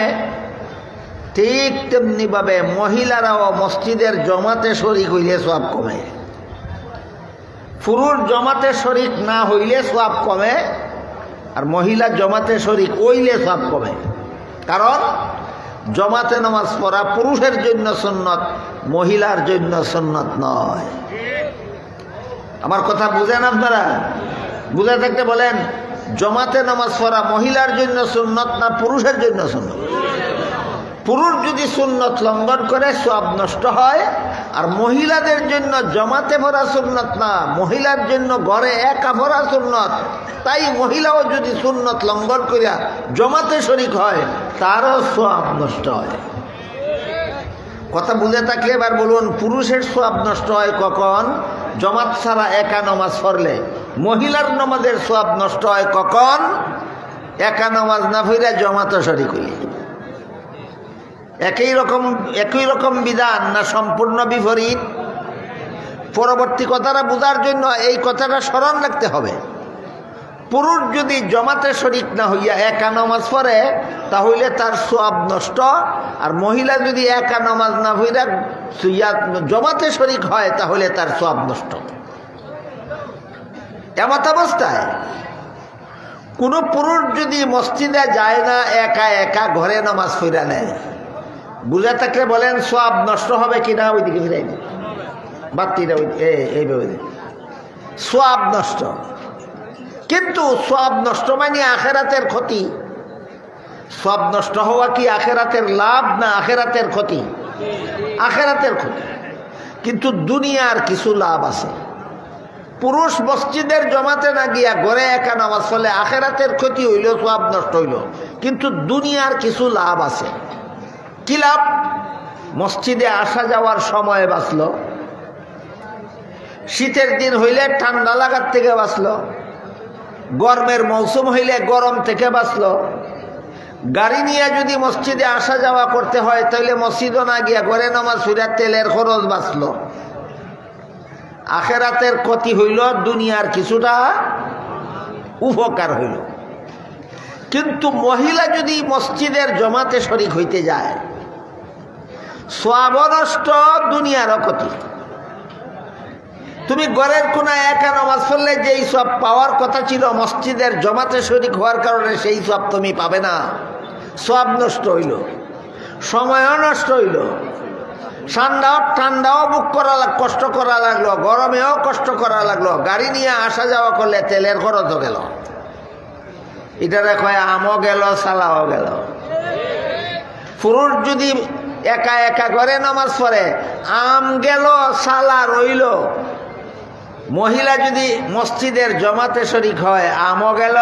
ঠিক তেমনিভাবে মহিলারাও মসজিদের জমাতে শরীক হইলে সওয়াব কমে। পুরুষ জমাতে শরীক না হইলে সওয়াব কমে, আর মহিলা জমাতে শরীক হইলে সওয়াব কমে। কারণ জমাতে নামাজ পড়া পুরুষের জন্য সুন্নত, মহিলার জন্য সুন্নত নয়। আমার কথা বুঝেন আপনারা? বুঝে থাকতে বলেন, জমাতে নামাজ পড়া মহিলার জন্য সুন্নত না পুরুষের জন্য সুন্নত? পুরুষ যদি সুন্নত লঙ্ঘন করে সওয়াব নষ্ট হয়, আর মহিলাদের জন্য জমাতে পড়া সুন্নত না, মহিলার জন্য ঘরে একা পড়া সুন্নত। তাই মহিলাও যদি সুন্নত লঙ্ঘন করিয়া জমাতে শরিক হয় তারও সওয়াব নষ্ট হয়। কথা বুঝে থাকলে এবার বলুন, পুরুষের সওয়াব নষ্ট হয় কখন? জমাত ছাড়া একা নামাজ পড়লে। মহিলার নামাজের সওয়াব নষ্ট হয় কখন? একা নামাজ না পড়ে জমাতে শরিক হইলে। একই রকম বিধান না সম্পূর্ণ বিপরীত? পরবর্তী কথাটা বোঝার জন্য এই কথাটা স্মরণ রাখতে হবে। পুরুষ যদি জমাতে শরিক না হইয়া একা নামাজ পড়ে তাহলে তার সওয়াব নষ্ট, আর মহিলা যদি একা নামাজ না পড়ে জমাতে শরিক হয় তাহলে তার সওয়াব নষ্ট। এমত অবস্থায় কোনো পুরুষ যদি মসজিদে যায় না, একা একা ঘরে নামাজ পড়ে নেয়, বুঝে থাকলে বলেন সওয়াব নষ্ট হবে কিনা? ওইদিকে ফিরাই দিন বাতিটা, এইভাবে সওয়াব নষ্ট। কিন্তু সওয়াব নষ্ট মানে আখেরাতের ক্ষতি। সওয়াব নষ্ট হওয়া কি আখেরাতের লাভ না আখেরাতের ক্ষতি? আখেরাতের ক্ষতি। কিন্তু দুনিয়ার কিছু লাভ আছে। পুরুষ মসজিদের জমাতে না গিয়া ঘরে একা নামাজ পড়লে আখেরাতের ক্ষতি হইল, সওয়াব নষ্ট হইল, কিন্তু দুনিয়ার কিছু লাভ আছে। কি লাভ? মসজিদে আসা যাওয়ার সময় বাঁচল, শীতের দিন হইলে ঠান্ডা লাগার থেকে বাঁচল, গরমের মৌসুম হইলে গরম থেকে বাঁচল। গাড়ি নিয়ে যদি মসজিদে আসা যাওয়া করতে হয় তাহলে মসজিদও না গিয়া ঘরে নামাজ পড়ে তেলের খরচ বাঁচল। আখেরাতের ক্ষতি হইল, দুনিয়ার কিছুটা উপকার হইল। কিন্তু মহিলা যদি মসজিদের জমাতে শরিক হইতে যায়, সওয়াব নষ্ট, দুনিয়ারও ক্ষতি। তুমি ঘরের কোনায় একা নামাজ পড়লে যেই সব পাওয়ার কথা ছিল মসজিদের জমাতে শরিক হওয়ার কারণে সেই সব তুমি পাবে না। সওয়াব নষ্ট হইল, সময়ও নষ্ট হইল, ঠান্ডাও বুক করা কষ্ট করা লাগলো, গরমেও কষ্ট করা লাগলো, গাড়ি নিয়ে আসা যাওয়া করলে তেলের খরচও গেল। এটারে কয় আমও গেল, সালাও গেল। পুরুষ যদি একা একা ঘরে নামাজ পড়ে আম গেল, সালা রইল। মহিলা যদি মসজিদের জমাতে শরিক হয় আমও গেল,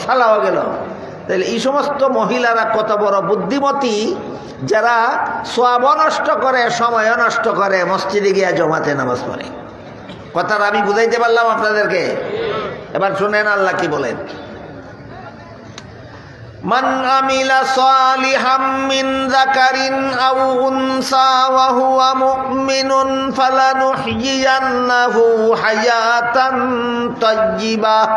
সালাও গেল। তাহলে এই সমস্ত মহিলারা কত বড় বুদ্ধিমতী, যারা সওয়াব নষ্ট করে, সময় নষ্ট করে, মসজিদে গিয়া জমাতে নামাজ পড়ে। কথাটা আমি বুঝাইতে পারলাম আপনাদেরকে? এবার শুনেন আল্লাহ কি বলেন। মান আমিলা সালিহাম মিন যাকারিন আও উনসা ওয়া হুয়া মুমিনুন ফালানুহয়িয়ান্নাহু হায়াতান তাইয়্যিবাহ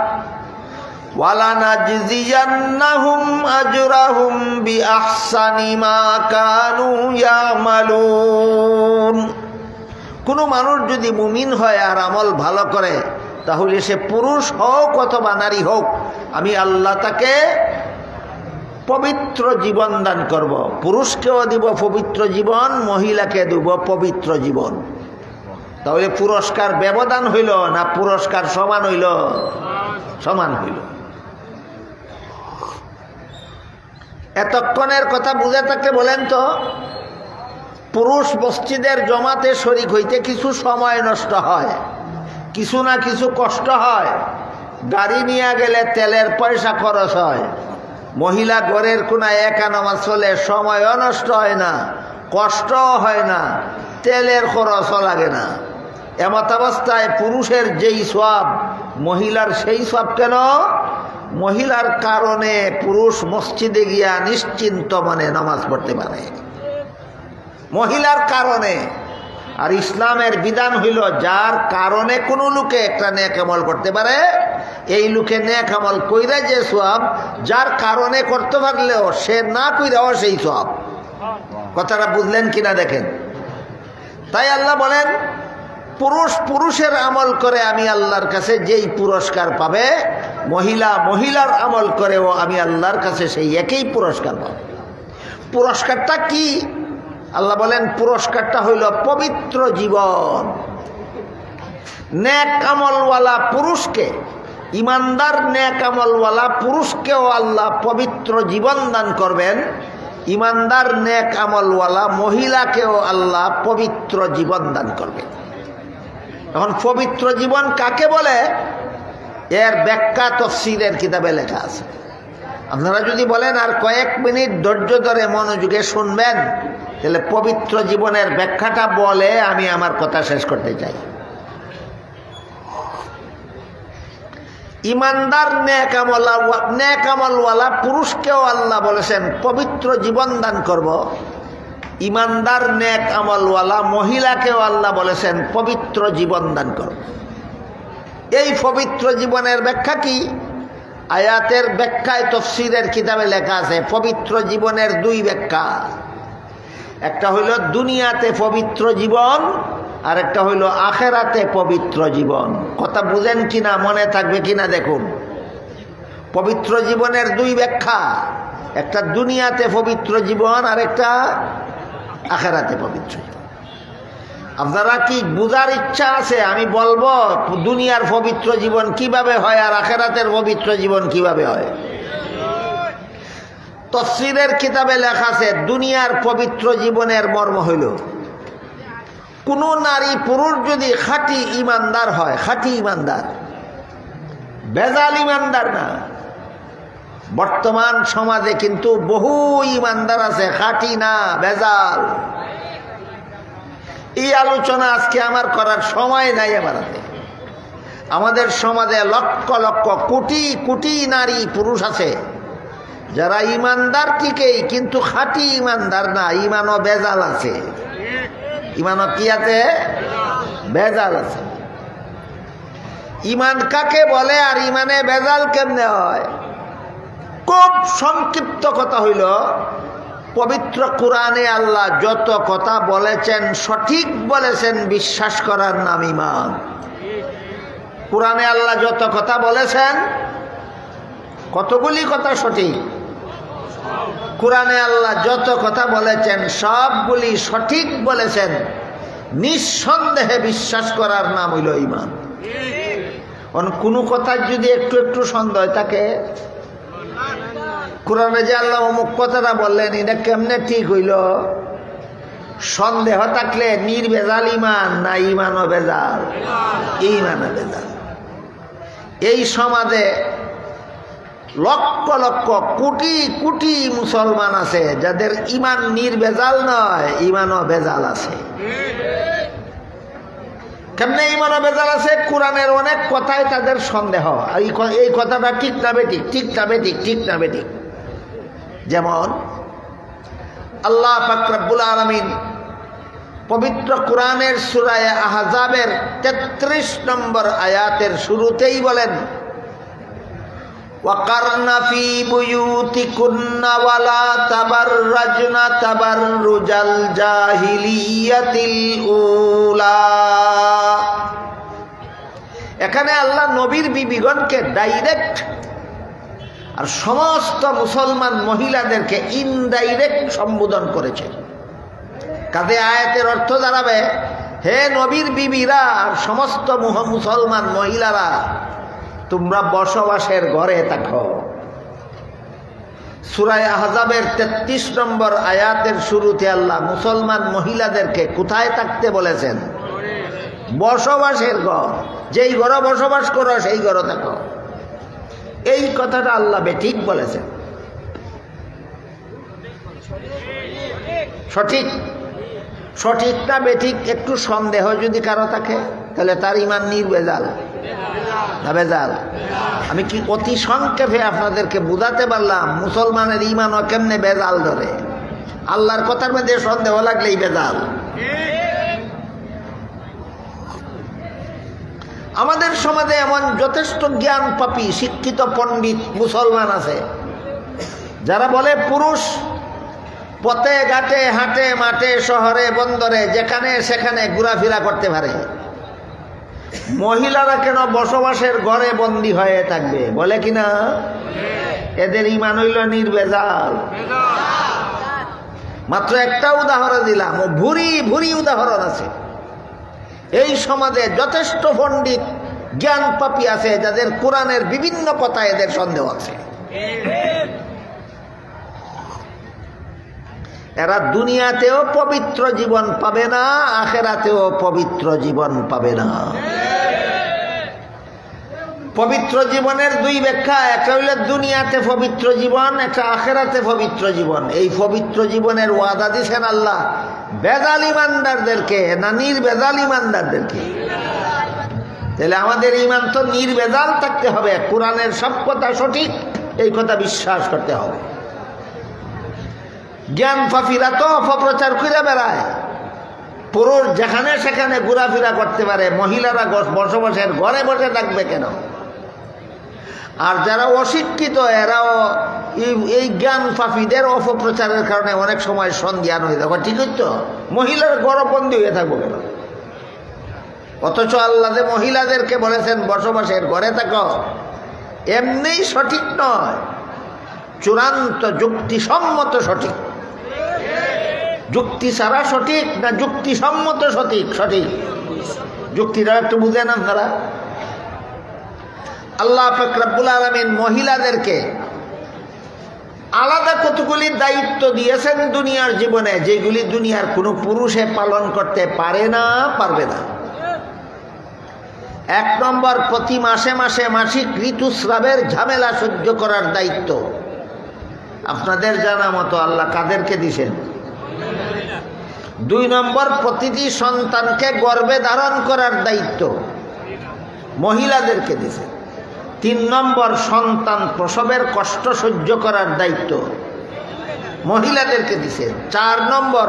ওয়া লানাজজিয়ান্নাহুম আজরাহুম বিআহসানি মা কানু ইয়ামালুন। কোনো মানুষ যদি মুমিন হয় আর আমল ভালো করে তাহলে সে পুরুষ হোক অথবা নারী হোক, আমি আল্লাহ তাকে পবিত্র জীবন দান করব। পুরুষকেও দিব পবিত্র জীবন, মহিলাকে দিব পবিত্র জীবন। তাহলে পুরস্কার ব্যবধান হইল না পুরস্কার সমান হইল? সমান হইল। এতক্ষণের কথা বুঝে থাকলে বলেন তো, পুরুষ মসজিদের জমাতে শরিক হইতে কিছু সময় নষ্ট হয়, কিছু না কিছু কষ্ট হয়, গাড়ি নিয়ে গেলে তেলের পয়সা খরচ হয়। মহিলা ঘরের কোনায় একা নামাজ চলে, সময়ও নষ্ট হয় না, কষ্টও হয় না, তেলের খরচও লাগে না। এমত অবস্থায় পুরুষের যেই সওয়াব মহিলার সেই সওয়াব কেন? মহিলার কারণে পুরুষ মসজিদে গিয়া নিশ্চিন্ত মনে নামাজ পড়তে পারে, মহিলার কারণে। আর ইসলামের বিধান হইল যার কারণে কোনো লোকে একটা নেক আমল করতে পারে, এই লোকে নেক আমল কইরা যে সওয়াব, যার কারণে করতে পারলেও সে না কইরাও সেই সওয়াব। কথাটা বুঝলেন কিনা দেখেন। তাই আল্লাহ বলেন পুরুষ পুরুষের আমল করে আমি আল্লাহর কাছে যেই পুরস্কার পাবে, মহিলা মহিলার আমল করেও আমি আল্লাহর কাছে সেই একই পুরস্কার পাবে। পুরস্কারটা কি? আল্লাহ বলেন পুরস্কারটা হইল পবিত্র জীবন। নেক আমলওয়ালা পুরুষকে, ইমানদার নেক আমলওয়ালা পুরুষকেও আল্লাহ পবিত্র জীবন দান করবেন। ইমানদার নেক আমলওয়ালা মহিলাকেও আল্লাহ পবিত্র জীবন দান করবে। এখন পবিত্র জীবন কাকে বলে এর ব্যাখ্যা তাফসীরের কিতাবে লেখা আছে। আপনারা যদি বলেন আর কয়েক মিনিট ধৈর্য ধরে মনোযোগে শুনবেন, তাহলে পবিত্র জীবনের ব্যাখ্যাটা বলে আমি আমার কথা শেষ করতে চাই। ইমানদার নেক আমলওয়ালা পুরুষকেও আল্লাহ বলেছেন পবিত্র জীবন দান করব। ইমানদার নেক আমলওয়ালা মহিলাকেও আল্লাহ বলেছেন পবিত্র জীবন দান করব। এই পবিত্র জীবনের ব্যাখ্যা কি? আয়াতের ব্যাখ্যায় তাফসীরের কিতাবে লেখা আছে পবিত্র জীবনের দুই ব্যাখ্যা। একটা হইল দুনিয়াতে পবিত্র জীবন, আর একটা হইল আখেরাতে পবিত্র জীবন। কথা বুঝেন কিনা, মনে থাকবে কিনা দেখুন। পবিত্র জীবনের দুই ব্যাখ্যা, একটা দুনিয়াতে পবিত্র জীবন আর একটা আখেরাতে পবিত্র জীবন। আপনারা কি বুঝার ইচ্ছা আছে? আমি বলবো দুনিয়ার পবিত্র জীবন কিভাবে হয় আর আখেরাতের পবিত্র জীবন কিভাবে হয়। তাফসীরের কিতাবে লেখা আছে দুনিয়ার পবিত্র জীবনের মর্ম হইল কোন নারী পুরুষ যদি খাঁটি ইমানদার হয়, খাঁটি ইমানদার, বেজাল ইমানদার না। বর্তমান সমাজে কিন্তু বহু ইমানদার আছে খাঁটি না, বেজাল। এই আলোচনা আজকে আমার করার সময় নাই আমার হাতে। আমাদের সমাজে লক্ষ লক্ষ কোটি কোটি নারী পুরুষ আছে যারা ইমানদার ঠিকই, কিন্তু খাঁটি ইমানদার না, ইমানও বেজাল আছে। ইমানও কি আছে? বেজাল আছে। ইমান কাকে বলে আর ইমানে বেজাল কেমনে হয়? খুব সংক্ষিপ্ত কথা হইল, পবিত্র কোরআনে আল্লাহ যত কথা বলেছেন সঠিক বলেছেন, বিশ্বাস করার নাম ঈমান। কোরআনে আল্লাহ যত কথা বলেছেন, কতগুলি কথা সঠিক? কোরআনে আল্লাহ যত কথা বলেছেন সবগুলি সঠিক বলেছেন, নিঃসন্দেহে বিশ্বাস করার নাম হইল ঈমান। কোনো কথার যদি একটু একটু সন্দেহ থাকে, কোরআনে যে আল্লাহ অমুক কথাটা বললেন এটা কেমনে ঠিক হইল, সন্দেহ থাকলে নির্ভেজাল ঈমান না ঈমানও বেজাল? ঈমানও বেজাল। এই সমাজে লক্ষ লক্ষ কোটি কোটি মুসলমান আছে যাদের ঈমান নির্ভেজাল নয়, ঈমানও বেজাল আছে। কেমনে ঈমানও বেজাল আছে? কোরআনের অনেক কথায় তাদের সন্দেহ, এই কথাটা ঠিক না বেঠিক, ঠিক না বেঠিক, ঠিক না বেঠিক। যেমন আল্লাহ পাক রব্বুল আলামিন পবিত্র কোরআনের সূরা আহজাবের 33 নম্বর আয়াতের শুরুতেই বলেন, ওয়াকারনা ফি বুয়ুতিকুন্না ওয়ালা তাবাররাজনা তাবাররুজাল জাহিলিয়াতিল উলা। এখানে আল্লাহ নবীর বিবিগণকে ডাইরেক্ট আর সমস্ত মুসলমান মহিলাদেরকে ইনডাইরেক্ট সম্বোধন করেছে। কাজে আয়াতের অর্থ দাঁড়াবে, হে নবীর বিবিরা আর সমস্ত মুসলমান মহিলারা, তোমরা বসবাসের ঘরে থাকো। সূরা আহজাবের 33 নম্বর আয়াতের শুরুতে আল্লাহ মুসলমান মহিলাদেরকে কোথায় থাকতে বলেছেন? বসবাসের ঘর। যেই ঘরে বসবাস করো সেই ঘরে থাকো। এই কথাটা আল্লাহ বেঠিক বলেছেন। সঠিক? সঠিক না বেঠিক একটু সন্দেহ যদি কারো থাকে, তাহলে তার ঈমান নির্ভেজাল না বেজাল? আমি কি অতি সংক্ষেপে আপনাদেরকে বুঝাতে পারলাম মুসলমানের ঈমানও কেমনে বেজাল ধরে? আল্লাহর কথার মধ্যে সন্দেহ লাগলেই বেজাল। আমাদের সমাজে এমন যথেষ্ট জ্ঞান পাপী শিক্ষিত পণ্ডিত মুসলমান আছে যারা বলে পুরুষ পথে ঘাটে হাটে মাঠে শহরে বন্দরে যেখানে সেখানে ঘোরাফেরা করতে পারে, মহিলারা কেন বসবাসের ঘরে বন্দী হয়ে থাকবে? বলে কিনা? এদের ঈমান হইল নির্ভেজাল। মাত্র একটা উদাহরণ দিলাম, ও ভুরি ভুরি উদাহরণ আছে। এই সমাজে যথেষ্ট পণ্ডিত জ্ঞান পাপী আছে যাদের কোরআনের বিভিন্ন কথায় এদের সন্দেহ আছে। এরা দুনিয়াতেও পবিত্র জীবন পাবে না, আখেরাতেও পবিত্র জীবন পাবে না। পবিত্র জীবনের দুই ব্যাখ্যা, একটা হইল দুনিয়াতে পবিত্র জীবন, একটা আখেরাতে পবিত্র জীবন। এই পবিত্র জীবনের ওয়াদা দিছেন আল্লাহ বেজাল ইমানদারদেরকে না নির্বেজাল ইমানদারদেরকে? তাহলে আমাদের ইমান তো নির্বেজাল থাকতে হবে, কোরআনের সব কথা সঠিক এই কথা বিশ্বাস করতে হবে। জ্ঞান ফাফিরা তো অপপ্রচার করে বেড়ায়, পুরুষ যেখানে সেখানে ঘোরাফেরা করতে পারে, মহিলারা বসবাসের ঘরে বসে থাকবে কেন? আর যারা অশিক্ষিত এরাও এই জ্ঞান ফাফিদের অপপ্রচারের কারণে অনেক সময় সন্ধিয়ান হয়ে থাকবে। ঠিক তো, মহিলার গড়বন্দি হয়ে থাকবো কেন? অথচ আল্লাহ যে মহিলাদেরকে বলেছেন বসবাসের ঘরে থাকো, এমনিই সঠিক নয়, চূড়ান্ত যুক্তিসম্মত সঠিক। যুক্তি ছাড়া সঠিক না যুক্তিসম্মত সঠিক? সঠিক। যুক্তিটা একটু বুঝেন আপনারা। আল্লাহ পাক রব্বুল আলামিন মহিলাদেরকে আলাদা কতগুলি দায়িত্ব দিয়েছেন দুনিয়ার জীবনে, যেগুলি দুনিয়ার কোনো পুরুষে পালন করতে পারে না, পারবে না। এক নম্বর, প্রতি মাসে মাসে মাসিক ঋতুস্রাবের ঝামেলা সহ্য করার দায়িত্ব আপনাদের জানা মতো আল্লাহ কাদেরকে দিছেন? দুই নম্বর, প্রতিটি সন্তানকে গর্ভে ধারণ করার দায়িত্ব মহিলাদেরকে দিছেন। তিন নম্বর, সন্তান প্রসবের কষ্ট সহ্য করার দায়িত্ব মহিলাদেরকে দিছেন। চার নম্বর,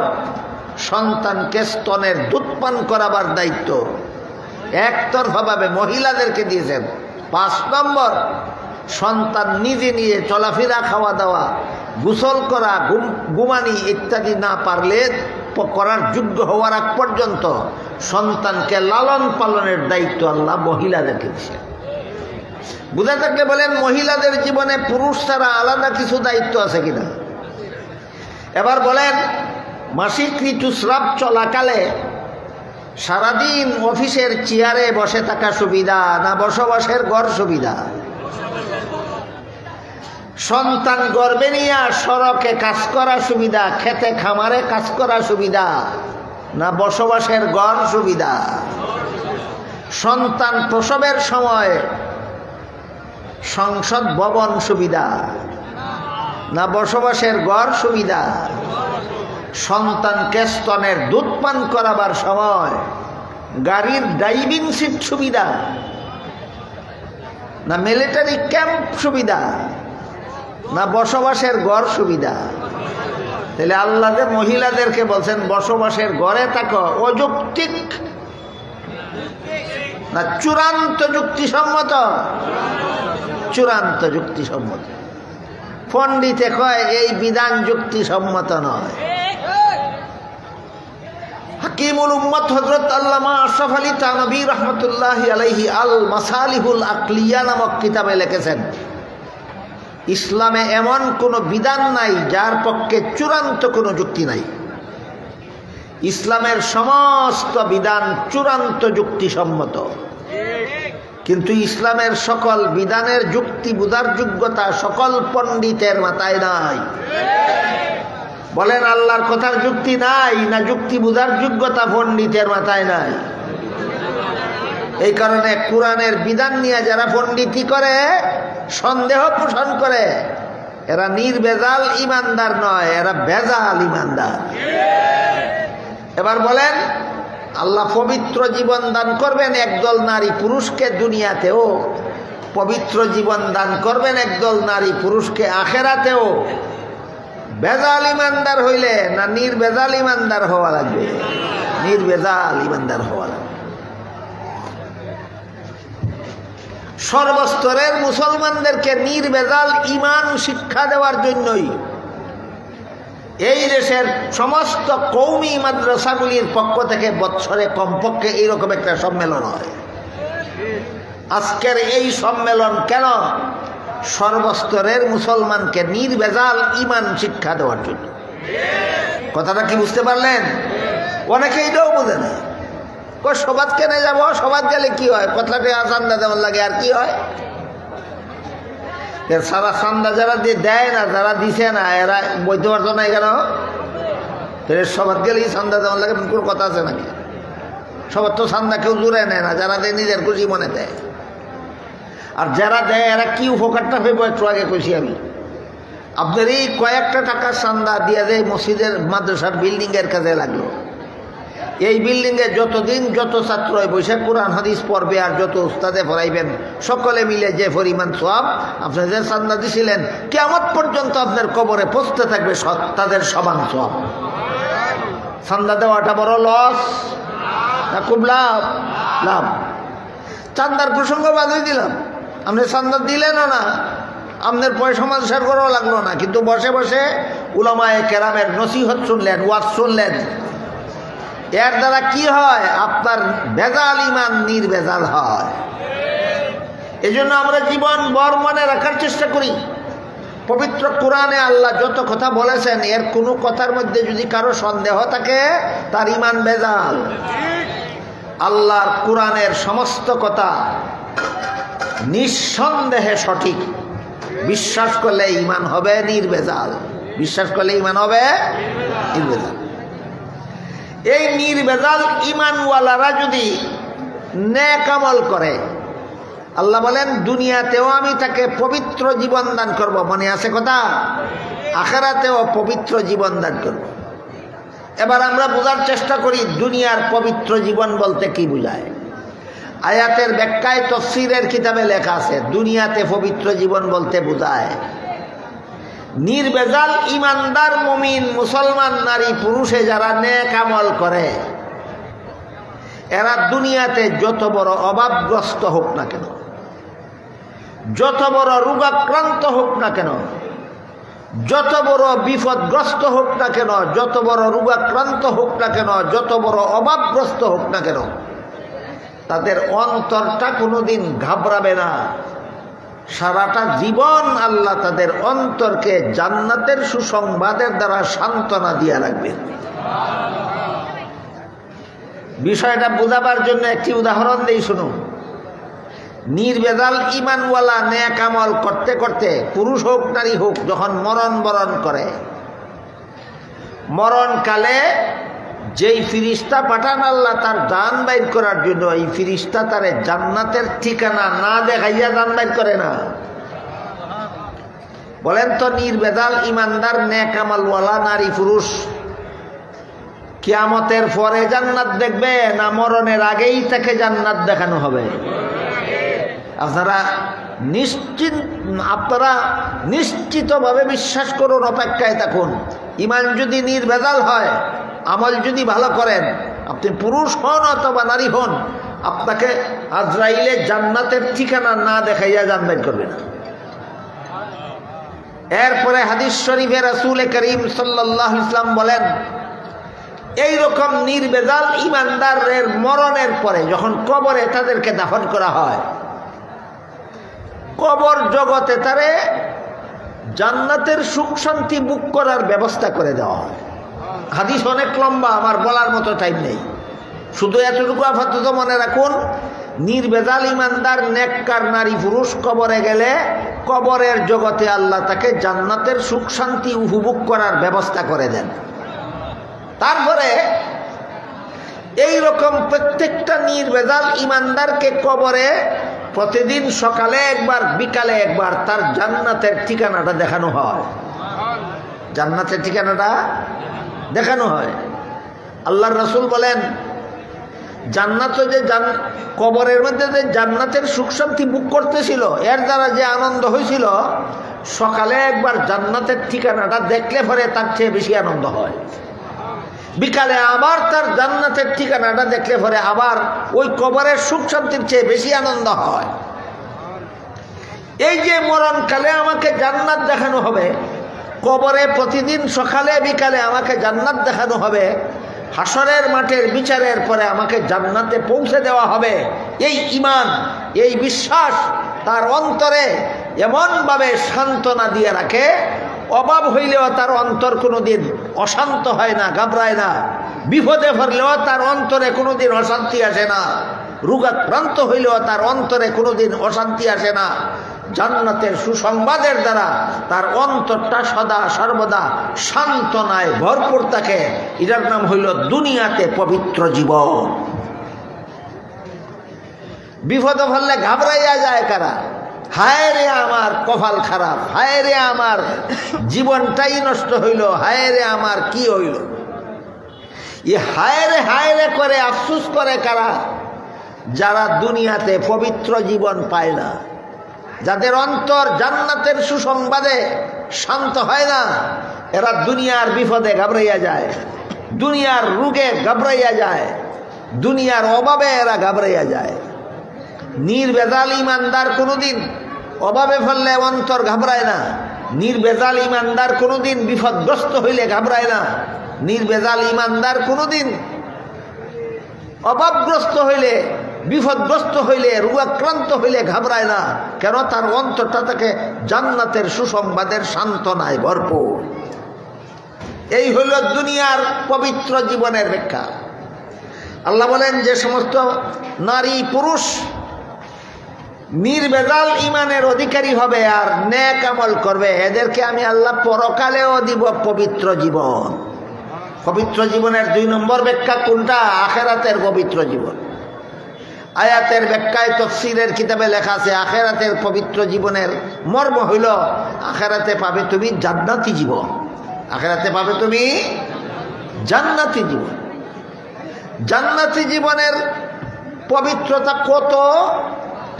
সন্তানকে স্তনের দুধ পান করাবার দায়িত্ব একতরফাভাবে মহিলাদেরকে দিয়েছেন। পাঁচ নম্বর, সন্তান নিজে নিয়ে চলাফেরা, খাওয়া দাওয়া, গোসল করা, ঘুমানি ইত্যাদি না পারলে করার যোগ্য হওয়ার আগ পর্যন্ত সন্তানকে লালন পালনের দায়িত্ব আল্লাহ মহিলাদেরকে দিয়েছেন। বুঝা থাকলে বলেন মহিলাদের জীবনে পুরুষ ছাড়া আলাদা কিছু দায়িত্ব আছে কিনা? এবার বলেন, মাসিক ঋতুস্রাব চলাকালে সারাদিন অফিসের চেয়ারে বসে থাকা সুবিধা না বসবাসের ঘর সুবিধা? সন্তান গর্ভে নিয়ে সড়কে কাজ করা সুবিধা, খেতে খামারে কাজ করা সুবিধা না বসবাসের ঘর সুবিধা? সন্তান প্রসবের সময় সংসদ ভবন সুবিধা না বসবাসের ঘর সুবিধা? সন্তানকে স্তনের দুধ পান করাবার সময় গাড়ির ড্রাইভিং সিট সুবিধা না মিলিটারি ক্যাম্প সুবিধা না বসবাসের ঘর সুবিধা? তাহলে আল্লাহ যে মহিলাদেরকে বলছেন বসবাসের ঘরে থাকো, অযৌক্তিক না চূড়ান্ত যুক্তিসম্মত? চূড়ান্ত যুক্তিসম্মত। পণ্ডিতে কয় এই বিধান যুক্তিসম্মত নয়। হাকিমুল উম্মত হযরত আল্লামা আশরাফ আলী থানভী রাহমাতুল্লাহি আলাইহি আল মাসালিহুল আকলিয়া নামক কিতাবে লিখেছেন, ইসলামে এমন কোনো বিধান নাই যার পক্ষে চূড়ান্ত কোনো যুক্তি নাই। ইসলামের সমস্ত বিধান চূড়ান্ত যুক্তিসম্মত, কিন্তু ইসলামের সকল বিধানের যুক্তি বোঝার যোগ্যতা সকল পণ্ডিতের মাথায় নাই। বলেন আল্লাহর কথার যুক্তি নাই না যুক্তি বোঝার যোগ্যতা পণ্ডিতের মাথায় নাই? এই কারণে কোরআনের বিধান নিয়ে যারা পণ্ডিতি করে, সন্দেহ পোষণ করে, এরা নির্বেজাল ইমানদার নয়, এরা বেজাল ইমানদার। এবার বলেন, আল্লাহ পবিত্র জীবন দান করবেন একদল নারী পুরুষকে দুনিয়াতেও, পবিত্র জীবন দান করবেন একদল নারী পুরুষকে আখেরাতেও। বেজাল ইমানদার হইলে না নির্বেজাল ইমানদার হওয়া লাগবে? নির্বেজাল ইমানদার হওয়া লাগবে। সর্বস্তরের মুসলমানদেরকে নির্বেজাল ইমান শিক্ষা দেওয়ার জন্যই এই দেশের সমস্ত কওমি মাদ্রাসাগুলির পক্ষ থেকে বৎসরে কমপক্ষে এইরকম একটা সম্মেলন হয়। আজকের এই সম্মেলন কেন? সর্বস্তরের মুসলমানকে নির্বেজাল ইমান শিক্ষা দেওয়ার জন্য। কথাটা কি বুঝতে পারলেন? অনেকে এটাও বোঝে না। সবাদ কেনে যাব, সবাদ গেলে কি হয়? কথাটা চান্দা দেওয়ার লাগে, আর কি হয়? সারা চান্দা যারা দিয়ে দেয় না, যারা দিছে না, এরা বইতে পারতো না কেন? সবার গেলেই চান্দা দেওয়ার লাগে কোনো কথা আছে নাকি? সবার তো চান্দা কেউ জোরে নেয় না, যারা দেয় নিজের খুশি মনে দেয়। আর যারা দেয় এরা কি উপকারটা পেব একটু আগে কইছি আমি। আপনার এই কয়েকটা টাকার চান্দা দিয়ে দেয় মসজিদের মাদ্রাসার বিল্ডিংয়ের কাজে লাগলো। এই বিল্ডিংয়ে যতদিন যত ছাত্র বৈশাখ কোরআন হাদিস পড়বে আর যত উস্তাদে পড়াইবেন সকলে মিলে যে পরিমাণ সওয়াব আপনার যে চান্দা দিছিলেন কিয়ামত পর্যন্ত আপনার কবরে পৌঁছতে থাকবে তাদের সমান সওয়াব। চান্দা দেওয়াটা বড় লস না খুব লাভ? লাভ। চান্দার প্রসঙ্গ বাদই দিলাম, আপনি চান্দা দিলেনও না, আপনার পয়সা মানুষের করাও লাগলো না, কিন্তু বসে বসে উলামায়ে কেরামের নসিহত শুনলেন, ওয়াজ শুনলেন। এর দ্বারা কি হয়? আপনার ভেজাল ইমান নির্ভেজাল হয়। এই জন্য আমরা জীবন ভর মনে রাখার চেষ্টা করি। পবিত্র কোরআনে আল্লাহ যত কথা বলেছেন এর কোনো কথার মধ্যে যদি কারো সন্দেহ থাকে তার ইমান ভেজাল। আল্লাহর কোরআনের সমস্ত কথা নিঃসন্দেহে সঠিক। বিশ্বাস করলে ইমান হবে নির্ভেজাল। বিশ্বাস করলে ইমান হবে নির্ভেজাল। এই নির্ভেজাল ইমানওয়ালারা যদি নেক আমল করে, আল্লাহ বলেন দুনিয়াতেও আমি তাকে পবিত্র জীবন দান করব। মনে আছে কথা? আখিরাতেও পবিত্র জীবন দান করব। এবার আমরা বোঝার চেষ্টা করি দুনিয়ার পবিত্র জীবন বলতে কি বোঝায়। আয়াতের ব্যাখ্যায় তাফসীরের কিতাবে লেখা আছে দুনিয়াতে পবিত্র জীবন বলতে বোঝায় নির্ভেজাল ইমানদার মুমিন মুসলমান নারী পুরুষে যারা নেক আমল করে এরা দুনিয়াতে যত বড় অভাবগ্রস্ত হোক না কেন, যত বড় রোগাক্রান্ত হোক না কেন, যত বড় বিপদগ্রস্ত হোক না কেন, যত বড় রোগাক্রান্ত হোক না কেন, যত বড় অভাবগ্রস্ত হোক না কেন, তাদের অন্তরটা কোনোদিন ঘাবড়াবে না। সারাটা জীবন আল্লাহ তাদের অন্তরকে জান্নাতের সুসংবাদের দ্বারা সান্ত্বনা দিয়ে রাখবেন। বিষয়টা বোঝাবার জন্য একটি উদাহরণ দেই, শুনুন। নির্ভেজাল ইমানওয়ালা নেক আমল করতে করতে পুরুষ হোক নারী হোক যখন মরণ বরণ করে, মরণকালে যেই ফিরিস্তা পাঠান আল্লাহ তার জান বাইর করার জন্য, এই ফিরিস্তা তারে জান্নাতের ঠিকানা না দেখাইয়া জান বাইর করে না। বলেন তো নির্ভেজাল ইমানদার নেক আমলওয়ালা নারী পুরুষ কিয়ামতের পরে জান্নাত দেখবে না মরণের আগেই তাকে জান্নাত দেখানো হবে? আপনারা নিশ্চিতভাবে বিশ্বাস করুন, অপেক্ষায় থাকুন। ইমান যদি নির্ভেজাল হয়, আমল যদি ভালো করেন, আপনি পুরুষ হন অথবা নারী হন, আপনাকে আজরাইলে জান্নাতের ঠিকানা না দেখাইয়া জান্নাত করবে না। এরপরে হাদিস শরীফে রাসূল করিম সাল্লাল্লাহু আলাইহি ওয়াসাল্লাম বলেন এইরকম নির্ভেজাল ইমানদারের মরণের পরে যখন কবরে তাদেরকে দাফন করা হয়, কবর জগতে তারে জান্নাতের সুখ শান্তি বুক করার ব্যবস্থা করে দেওয়া হয়। হাদিস অনেক লম্বা, আমার বলার মতো টাইম নেই, শুধু এতটুকু আপাতত মনে রাখুন। নির্ভেজাল ইমানদার নেককার নারী পুরুষ কবরে গেলে কবরের জগতে আল্লাহ তাকে জান্নাতের সুখ শান্তি উপভোগ করার ব্যবস্থা করে দেন। তারপরে এই রকম প্রত্যেকটা নির্ভেজাল ইমানদারকে কবরে প্রতিদিন সকালে একবার বিকালে একবার তার জান্নাতের ঠিকানাটা দেখানো হয়। জান্নাতের ঠিকানাটা দেখানো হয়। আল্লাহর রাসূল বলেন জান্নাত যে কবরের মধ্যে যে জান্নাতের সুখ শান্তি বুক করতেছিল, এর দ্বারা যে আনন্দ হয়েছিল, সকালে একবার জান্নাতের ঠিকানাটা দেখলে পরে তার চেয়ে বেশি আনন্দ হয়। বিকালে আবার তার জান্নাতের ঠিকানাটা দেখলে পরে আবার ওই কবরের সুখ শান্তির চেয়ে বেশি আনন্দ হয়। এই যে মরণকালে আমাকে জান্নাত দেখানো হবে, কবরে প্রতিদিন সকালে বিকালে আমাকে জান্নাত দেখানো হবে, হাসরের মাঠের বিচারের পরে আমাকে জান্নাতে পৌঁছে দেওয়া হবে, এই ঈমান, এই বিশ্বাস তার অন্তরে এমনভাবে সান্ত্বনা দিয়ে রাখে, অভাব হইলেও তার অন্তর কোনোদিন অশান্ত হয় না, ঘাবড়ায় না। বিপদে পড়লেও তার অন্তরে কোনোদিন অশান্তি আসে না। রোগাক্রান্ত হইলেও তার অন্তরে কোনোদিন অশান্তি আসে না। জান্নাতের সুসংবাদের দ্বারা তার অন্তরটা সদা সর্বদা সান্ত্বনায় ভরপুর থাকে। এটার নাম হইল দুনিয়াতে পবিত্র জীবন। বিপদে ফেললে ঘাবড়াইয়া যায় কারা? হায় রে আমার কপাল খারাপ, হায় রে আমার জীবনটাই নষ্ট হইল, হায় রে আমার কি হইল। হায় রে করে আফসোস করে কারা? যারা দুনিয়াতে পবিত্র জীবন পায় না, যাদের অন্তর জান্নাতের সুসংবাদে শান্ত হয় না, এরা দুনিয়ার বিপদে ঘাবড়াইয়া যায়, দুনিয়ার রোগে ঘাবড়াইয়া যায়, দুনিয়ার অভাবে এরা ঘাবড়াইয়া যায়। নির্বেজাল ইমানদার কোনোদিন অভাবে ফেললে অন্তর ঘাবড়ায় না, নির্বেজাল ইমানদার কোনোদিন বিপদগ্রস্ত হইলে ঘাবড়ায় না, নির্বেজাল ইমানদার কোনোদিন অভাবগ্রস্ত হইলে, বিপদগ্রস্ত হইলে, রোগাক্রান্ত হইলে ঘাবড়ায় না। কেন? তার অন্তরটা তাকে জান্নাতের সুসংবাদের সান্ত্বনায় ভরপুর। এই হইল দুনিয়ার পবিত্র জীবনের ব্যাখ্যা। আল্লাহ বলেন যে সমস্ত নারী পুরুষ নির্বেজাল ইমানের অধিকারী হবে আর নেক আমল করবে, এদেরকে আমি আল্লাহ পরকালেও দিব পবিত্র জীবন। পবিত্র জীবনের 2 নম্বর ব্যাখ্যা কোনটা? আখেরাতের পবিত্র জীবন। আয়াতের ব্যাখ্যায় তাফসীরের কিতাবে লেখা আছে আখেরাতের পবিত্র জীবনের মর্ম হইল আখেরাতে পাবে তুমি জান্নাতি জীবন, আখেরাতে পাবে তুমি জান্নাতি জীবন। জান্নাতি জীবনের পবিত্রতা কত,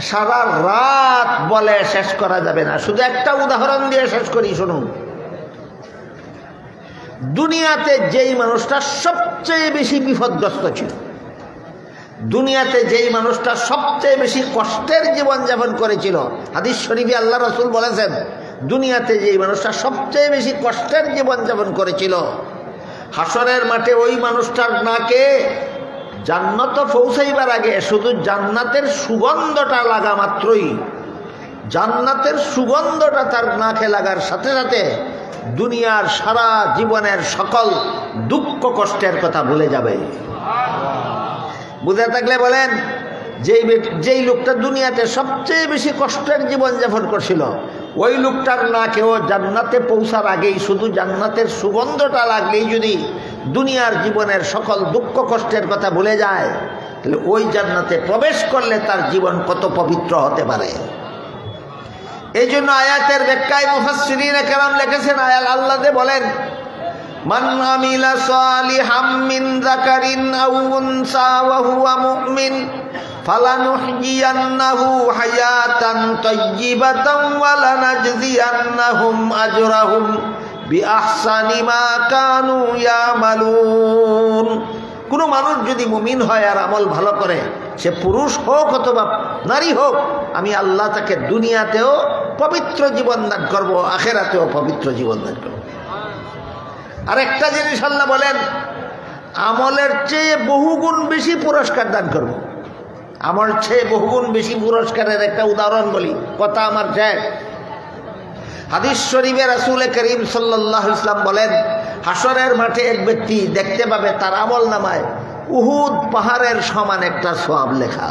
সারা রাত বলে শেষ করা যাবে না। শুধু একটা উদাহরণ দিয়ে শেষ করি, শুনুন। দুনিয়াতে যেই মানুষটা সবচেয়ে বেশি বিপদগ্রস্ত ছিল, দুনিয়াতে যেই মানুষটা সবচেয়ে বেশি কষ্টের জীবনযাপন করেছিল, হাদিস শরীফে আল্লাহ রাসূল বলেছেন দুনিয়াতে যেই মানুষটা সবচেয়ে বেশি কষ্টের জীবনযাপন করেছিল, হাসরের মাঠে ওই মানুষটার নাকে জান্নাত পৌঁছাইবার আগে শুধু জান্নাতের সুগন্ধটা লাগা মাত্রই, জান্নাতের সুগন্ধটা তার নাকে লাগার সাথে সাথে দুনিয়ার সারা জীবনের সকল দুঃখ কষ্টের কথা ভুলে যাবে। বুঝে থাকলে বলেন, যেই লোকটা দুনিয়াতে সবচেয়ে বেশি কষ্টের জীবনযাপন করছিল, ওই লোকটার নাকেও জান্নাতে পৌঁছার আগেই শুধু জান্নাতের সুগন্ধটা লাগলেই যদি দুনিয়ার জীবনের সকল দুঃখ কষ্টের কথা ভুলে যায়, তাহলে ওই জান্নাতে প্রবেশ করলে তার জীবন কত পবিত্র হতে পারে। এই জন্য আয়াতের ব্যাখ্যায় মুফাসসিরিনে কেরাম লিখেছেন, আল্লাহ বলেন মান আমিলা সালিহাম মিন যাকারিন আও উনসা ওয়া হুয়া মুমিন ফালানুহইয়ান্নাহু হায়াতান তাইয়্যিবাতান ওয়া লানাজজিয়ান্নাহুম আজরাহুম বিআহসানি মা কানু ইয়ামালুন। কোনো মানুষ যদি মুমিন হয় আর আমল ভালো করে, সে পুরুষ হোক অথবা নারী হোক, আমি আল্লাহ তাকে দুনিয়াতেও পবিত্র জীবন দান করব, আখেরাতেও পবিত্র জীবন দান করব। আর একটা জিনিস আল্লাহ বলেন, আমলের চেয়ে বহুগুণ বেশি পুরস্কার দান করব। আমল চেয়ে বহুগুণ বেশি পুরস্কারের একটা উদাহরণ বলি, কথা আমার শেষ। হাদিস শরীফে রাসূল করিম সাল্লাল্লাহু আলাইহি ওয়াসাল্লাম বলেন, হাসরের মাঠে এক ব্যক্তি দেখতে পাবে তার আমল নামায় উহুদ পাহাড়ের সমান একটা সওয়াব লেখা।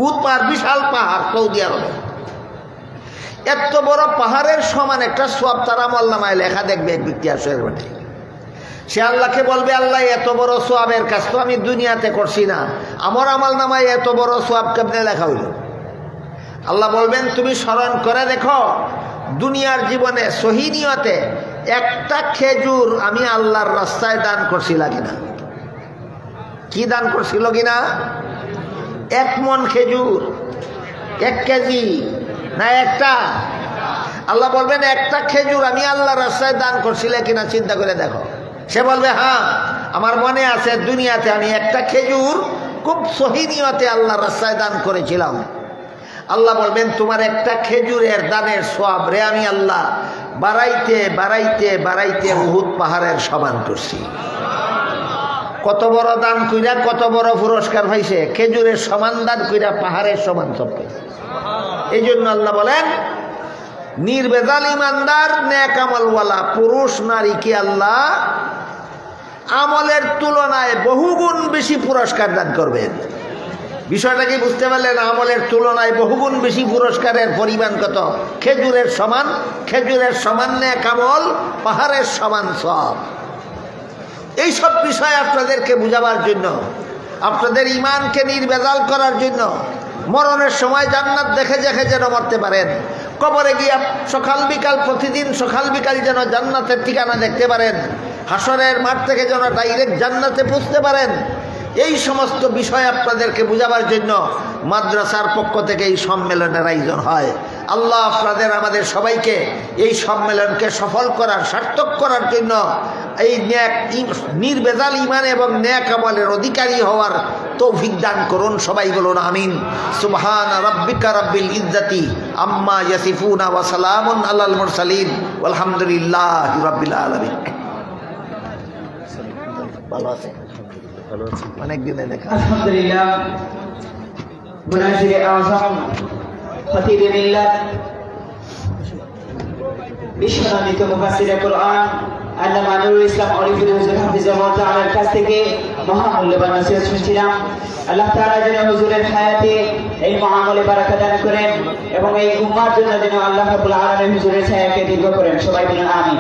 উহুদ পাহাড় বিশাল পাহাড়, সৌদি আরবে। এত বড় পাহাড়ের সমান একটা সওয়াব তার আমল নামায় লেখা দেখবে এক ব্যক্তি হাসরের মাঠে। সে আল্লাহকে বলবে, আল্লাহ এত বড় সওয়াবের কাজ তো আমি দুনিয়াতে করছি না, আমার আমল নামায় এত বড় সওয়াব কেমনে লেখা হইল? আল্লাহ বলবেন, তুমি স্মরণ করে দেখো দুনিয়ার জীবনে সহি নিয়তে একটা খেজুর আমি আল্লাহর রাস্তায় দান করছিল কিনা। কি দান করছিল কিনা? 1 মণ খেজুর, 1 কেজি না একটা? আল্লাহ বলবেন, একটা খেজুর আমি আল্লাহর রাস্তায় দান করছিল কিনা চিন্তা করে দেখো। সে বলবে, হ্যাঁ আমার মনে আছে, দুনিয়াতে আমি একটা খেজুর খুব সহি নিয়তে আল্লাহর রাস্তায় দান করেছিলাম। আল্লাহ বলবেন, তোমার একটা খেজুরের দানের সওয়াব রে আমি আল্লাহ বাড়াইতে বাড়াইতে বাড়াইতে উহুদ পাহাড়ের সমান করছি। কত বড় দান কইরা কত বড় পুরস্কার পাইছে, খেজুরের সমান দান কইরা পাহাড়ের সমান সব পাইছে। এই জন্য আল্লাহ বলেন, নির্বেজাল ইমানদার নেক আমলওয়ালা পুরুষ নারীকে আল্লাহ আমলের তুলনায় বহুগুণ বেশি পুরস্কার দান করবেন। বিষয়টা কি বুঝতে পারলেন? আমলের তুলনায় বহুগুণ বেশি পুরস্কারের পরিমাণ কত? খেজুরের সমান, খেজুরের সমান নেক আমল, পাহাড়ের সমান সব। এই সব বিষয় আপনাদেরকে বুঝাবার জন্য, আপনাদের ইমানকে নির্ভেজাল করার জন্য, মরণের সময় জান্নাত দেখে দেখে যেন মরতে পারেন, কবরে গিয়ে সকাল বিকাল প্রতিদিন সকাল বিকাল যেন জান্নাতের ঠিকানা দেখতে পারেন, হাসরের মাঠ থেকে যেন ডাইরেক্ট জান্নাতে পৌঁছতে পারেন, এই সমস্ত বিষয় আপনাদেরকে বুঝাবার জন্য মাদ্রাসার পক্ষ থেকে এই সম্মেলনের আয়োজন হয়। আল্লাহ আপনাদের আমাদের সবাইকে এই সম্মেলনকে সফল করার, সার্থক করার জন্য এই ন্যাক নির্ভেজাল ঈমান এবং ন্যাক আমলের অধিকারী হওয়ার তৌফিক দান করুন। সবাই বলুন আমিন। সুবহান রাব্বিকা রাব্বিল ইজ্জাতি আম্মা ইয়াসিফুনা ওয়া সালামুন আলাল মুরসালিন ওয়ালহামদুলিল্লাহি রাব্বিল আলামিন। ভালো আছে? অনেক দিনে দেখা। আলহামদুলিল্লাহ। মুনাজির আযম খতিব মিল্লাত বিশ্বনন্দিত মুফাসসিরে কুরআন আল্লামা নুরুল ইসলাম অলিফুল হুজুর হাফিজাহুল্লাহ তাআলার কাছ থেকে মহামূল্যবান নসিহত শুনছিলাম। আল্লাহ তাআলা যেন হুজুরের হায়াতে এই আমলে বারাকাত দান করেন এবং এই উম্মাহর জন্য যেন আল্লাহ রাব্বুল আলামিন হুজুরের ছায়াকে দীর্ঘ করেন। সবাই বলুন আমিন।